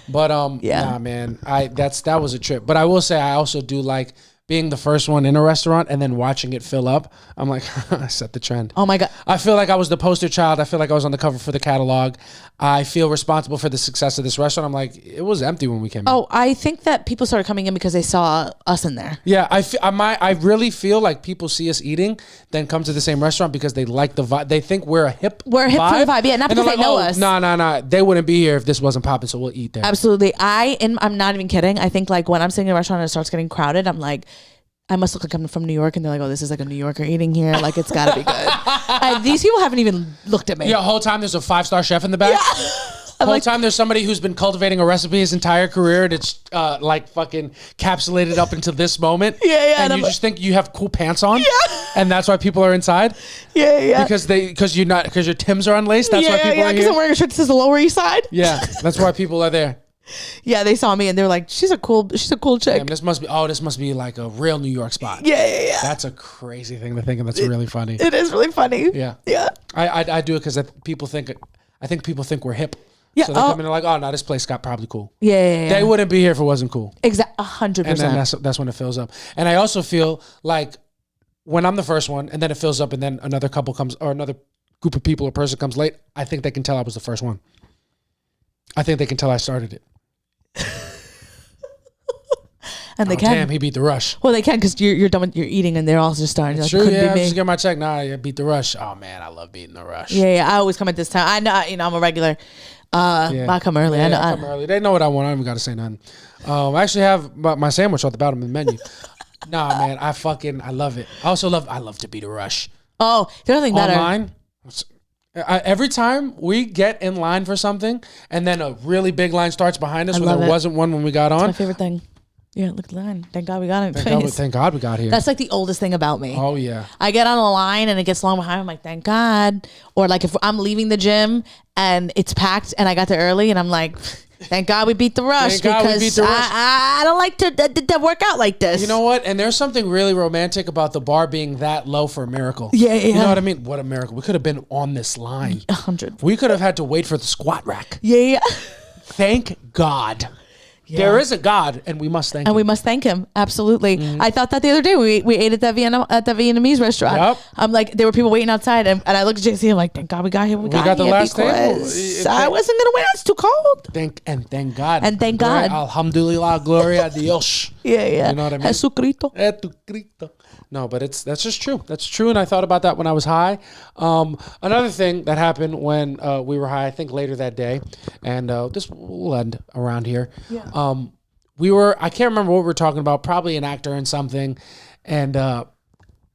But Yeah. nah, man, that was a trip. But I will say I also do like being the first one in a restaurant and then watching it fill up. I'm like, I set the trend. Oh my God. I feel like I was the poster child. I feel like I was on the cover for the catalog. I feel responsible for the success of this restaurant. I'm like, it was empty when we came in. Oh, I think that people started coming in because they saw us in there. Yeah, I really feel like people see us eating, then come to the same restaurant because they like the vibe. They think we're a hip. We're hip for the vibe, yeah, not And because they're they know like, us. No. They wouldn't be here if this wasn't popping, so we'll eat there. Absolutely. I'm not even kidding. I think like when I'm sitting in a restaurant and it starts getting crowded, I'm like, I must look like I'm from New York, and they're like, "Oh, this is like a New Yorker eating here. Like it's got to be good." These people haven't even looked at me. Yeah, the whole time there's a 5-star chef in the back. The whole time there's somebody who's been cultivating a recipe his entire career that's like fucking capsulated up into this moment. Yeah. And you just think you have cool pants on. Yeah. And that's why people are inside. Yeah. Because your Timbs are unlaced. That's why people are Because here. I'm wearing a shirt that says the Lower East Side. Yeah, that's why people are there. Yeah, they saw me and they were like, "She's a cool chick." Damn, this must be like a real New York spot. Yeah. That's a crazy thing to think, and that's really funny. It is really funny. Yeah. Yeah. I do it because I think people think we're hip. Yeah, So they come in and they're like, oh no, this place got probably cool. Yeah. They wouldn't be here if it wasn't cool. Exactly. 100%. And then that's when it fills up. And I also feel like when I'm the first one and then it fills up and then another couple comes or another group of people or person comes late, I think they can tell I was the first one. I think they can tell I started it. And they can. Damn, he beat the rush. Well, they can because you're done with your eating and they're all just starting. Like, True, couldn't yeah, be I me. just get my check. Nah, I beat the rush. Oh man, I love beating the rush. Yeah. I always come at this time. I know, I'm a regular. I come early. Yeah, I know. I come early. They know what I want. I don't even got to say nothing. I actually have my sandwich at the bottom of the menu. Nah, man, I love it. I love to beat a rush. Oh, there's nothing better. Online, every time we get in line for something and then a really big line starts behind us I where love there it. wasn't one when we got My on, favorite thing. Yeah, look at the line. Thank God we got it. Thank God we got here. That's like the oldest thing about me. Oh yeah. I get on a line and it gets long behind. I'm like, thank God. Or like if I'm leaving the gym and it's packed and I got there early and I'm like, thank God we beat the rush. Because I don't like to work out like this. You know what? And there's something really romantic about the bar being that low for a miracle. Yeah. You know what I mean? What a miracle. We could have been on this line. 100. We could have had to wait for the squat rack. Yeah. Thank God. Yeah. There is a God, and we must thank him. And we must thank him. Absolutely. I thought that the other day. We ate at that Vietnamese restaurant. Yep. I'm like, there were people waiting outside, and I looked at JC. I'm like, thank God we got here. We got the here last table. I wasn't gonna wait. It's too cold. Thank God. And thank God. Alhamdulillah, gloria a Dios. Yeah. You know what I mean? Jesucristo. No, but that's just true. That's true, and I thought about that when I was high. Another thing that happened when we were high, I think later that day, and this will end around here. Yeah. I can't remember what we were talking about, probably an actor and something, and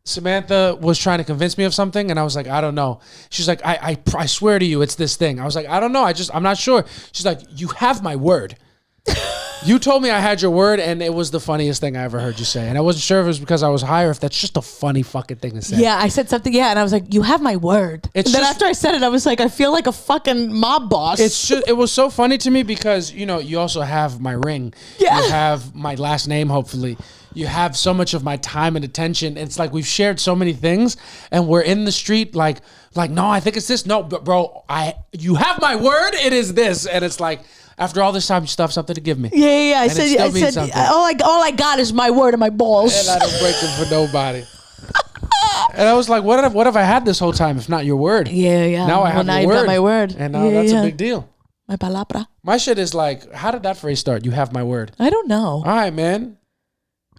Samantha was trying to convince me of something, and I was like, I don't know. She's like, I swear to you, it's this thing. I was like, I don't know. I'm not sure. She's like, you have my word. You told me I had your word, and it was the funniest thing I ever heard you say. And I wasn't sure if it was because I was high or if that's just a funny fucking thing to say. Yeah, I said something, and I was like, you have my word. And then after I said it, I was like, I feel like a fucking mob boss. It was so funny to me because, you also have my ring. Yeah. You have my last name, hopefully. You have so much of my time and attention. It's like we've shared so many things, and we're in the street like, no, I think it's this. No, but bro, you have my word. It is this. And it's like, after all this time, you still have something to give me. Yeah. I said, all I got is my word and my balls. And I don't break them for nobody. And I was like, what have I had this whole time if not your word? Yeah. Now I have your word. word. Got my word. And now that's a big deal. My palabra. My shit is like, how did that phrase start? You have my word. I don't know. All right, man.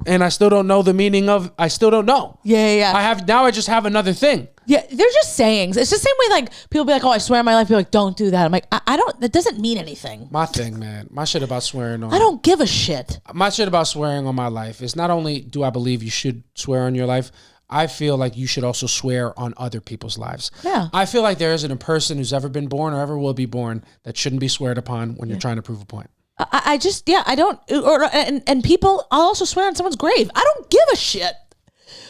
And I still don't know the meaning of, I still don't know. Yeah. I just have another thing. Yeah, they're just sayings. It's the same way like people be like, oh, I swear on my life. People like, don't do that. I'm like, I don't, that doesn't mean anything. My thing, man. My shit about swearing on. I don't give a shit. My shit about swearing on my life is not only do I believe you should swear on your life, I feel like you should also swear on other people's lives. Yeah. I feel like there isn't a person who's ever been born or ever will be born that shouldn't be sweared upon when you're trying to prove a point. I don't, and people, I'll also swear on someone's grave. I don't give a shit.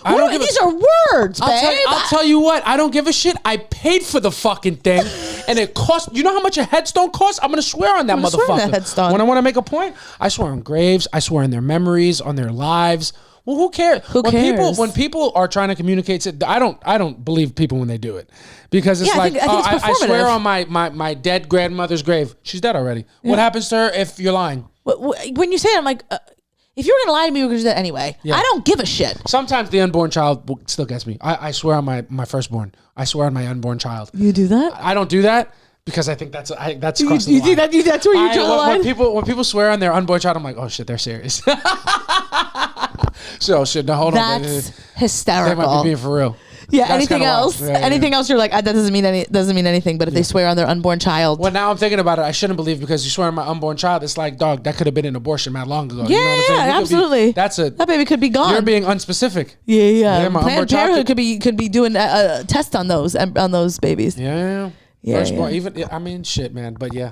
These are words, babe. I'll tell you what, I don't give a shit. I paid for the fucking thing, and it cost. You know how much a headstone costs? I'm gonna swear on that motherfucker. Swear on that headstone. When I want to make a point, I swear on graves. I swear on their memories, on their lives. Well, who cares? Who cares? When people are trying to communicate, I don't believe people when they do it, because it's like, I swear on my dead grandmother's grave. She's dead already. Yeah. What happens to her if you're lying? When you say it, I'm like, if you're gonna lie to me, you're gonna do that anyway. Yeah. I don't give a shit. Sometimes the unborn child still gets me. I swear on my firstborn. I swear on my unborn child. You do that? I don't do that because I think that's crossing the you line. think that's where you draw the line? When people swear on their unborn child, I'm like, oh shit, they're serious. So shit, no, hold on. That's hysterical. They might be being for real. Yeah. That's anything else? Anything else? You're like, that doesn't mean anything. But if they swear on their unborn child, well, now I'm thinking about it. I shouldn't believe because you swear on my unborn child. It's like, dog, that could have been an abortion not long ago. Yeah, you know what I'm saying? Absolutely. That baby could be gone. You're being unspecific. Yeah. Planned Parenthood could be doing a test on those babies. Yeah. Firstborn, even I mean, shit, man. But yeah.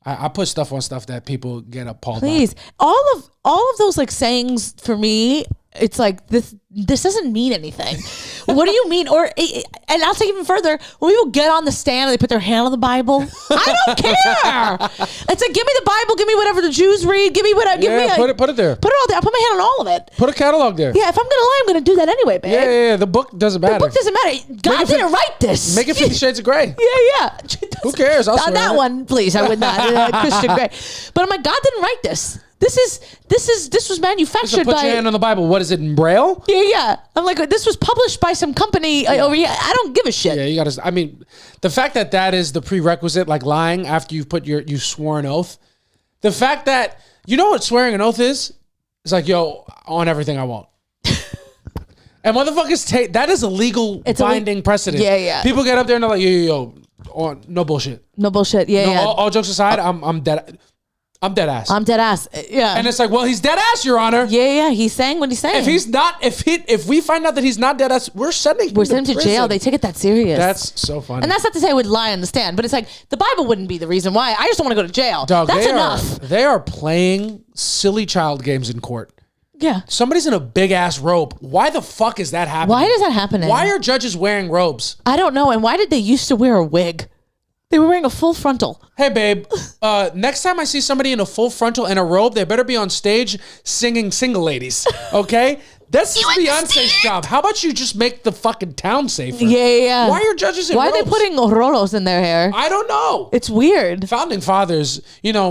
I put stuff on stuff that people get appalled by. Please, all of those like sayings for me, it's like this doesn't mean anything. What do you mean? And I'll take it even further. When people get on the stand and they put their hand on the Bible, I don't care. It's like, give me the Bible, give me whatever the Jews read, give me whatever. Put it there. Put it all there. I'll put my hand on all of it. Put a catalog there. Yeah, if I'm gonna lie, I'm gonna do that anyway, babe. Yeah. The book doesn't matter. The book doesn't matter. God didn't write this. Make it 50 Shades of Grey. Yeah. Who cares? I'll swear that one, please. I would not. Christian Grey. But I'm like, God didn't write this. This was manufactured by. Put your hand on the Bible. What is it in Braille? Yeah. I'm like, this was published by some company over here. I don't give a shit. Yeah, you gotta. I mean, the fact that is the prerequisite, like lying after you've put you swore an oath. The fact that you know what swearing an oath is? It's like, yo, on everything I won't. And motherfuckers that is a legal binding precedent. Yeah. People get up there and they're like, yo, no bullshit. No bullshit. Yeah. All jokes aside, I'm dead. I'm dead ass. I'm dead ass. Yeah. And it's like, well, he's dead ass, Your Honor. Yeah. He's saying what he's saying. If he's not, if we find out that he's not dead ass, we're sending him to to jail. They take it that serious. That's so funny. And that's not to say I would lie on the stand, but it's like the Bible wouldn't be the reason why. I just don't want to go to jail. Dog, that's enough. They are playing silly child games in court. Yeah. Somebody's in a big ass robe. Why the fuck is that happening? Why is that happening? Why are judges wearing robes? I don't know. And why did they used to wear a wig? They were wearing a full frontal. Hey, babe. Next time I see somebody in a full frontal and a robe, they better be on stage singing "Single Ladies." Okay, that's Beyonce's job. How about you just make the fucking town safer? Yeah. Why are judges in Why robes? are they putting rolos in their hair? I don't know. It's weird. Founding fathers,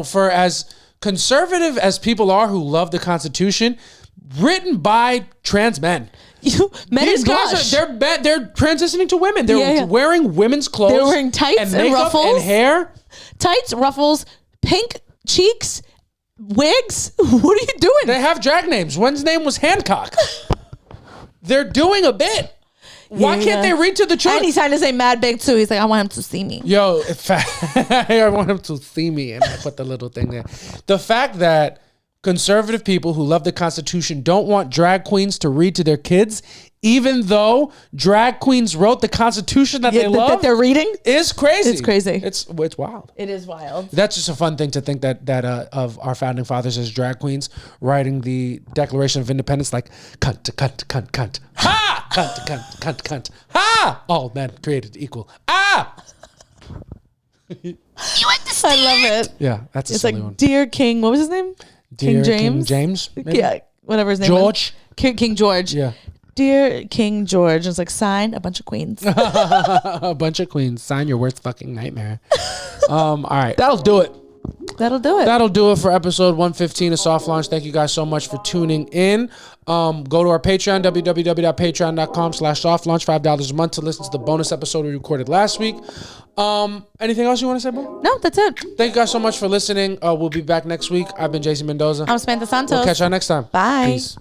for as conservative as people are who love the Constitution, written by trans men. Men These in guys blush. they're transitioning to women. They're wearing women's clothes. They're wearing tights and makeup ruffles. and hair. Tights, ruffles, pink cheeks, wigs. What are you doing? They have drag names. One's name was Hancock. They're doing a bit. Why can't they read to the children? And he's trying to say mad big too. He's like, I want him to see me. Yo, I want him to see me, and I put the little thing there. The fact that conservative people who love the Constitution don't want drag queens to read to their kids, even though drag queens wrote the Constitution that they love, that they're reading, is crazy. It's crazy. It's wild. It is wild. That's just a fun thing to think that of our founding fathers as drag queens writing the Declaration of Independence like cunt to cunt to cunt cunt ha cunt to cunt to cunt cunt ha all men created equal You understand? I love it. yeah, that's a It's silly like, one. dear King, what was his name? Dear King James. maybe? Yeah, whatever his name George. was. King George. Yeah. Dear King George. And it's like, sign a bunch of queens. A bunch of queens. Sign your worst fucking nightmare. All right, that'll do it. That'll do it. That'll do it for episode 115 of Soft Launch. Thank you guys so much for tuning in. Go to our Patreon, www.patreon.com/softlaunch, $5 a month to listen to the bonus episode we recorded last week. Anything else you want to say, bro? No, that's it. Thank you guys so much for listening. We'll be back next week. I've been Jason Mendoza. I'm Samantha Santos. We'll catch y'all next time. Bye. Peace.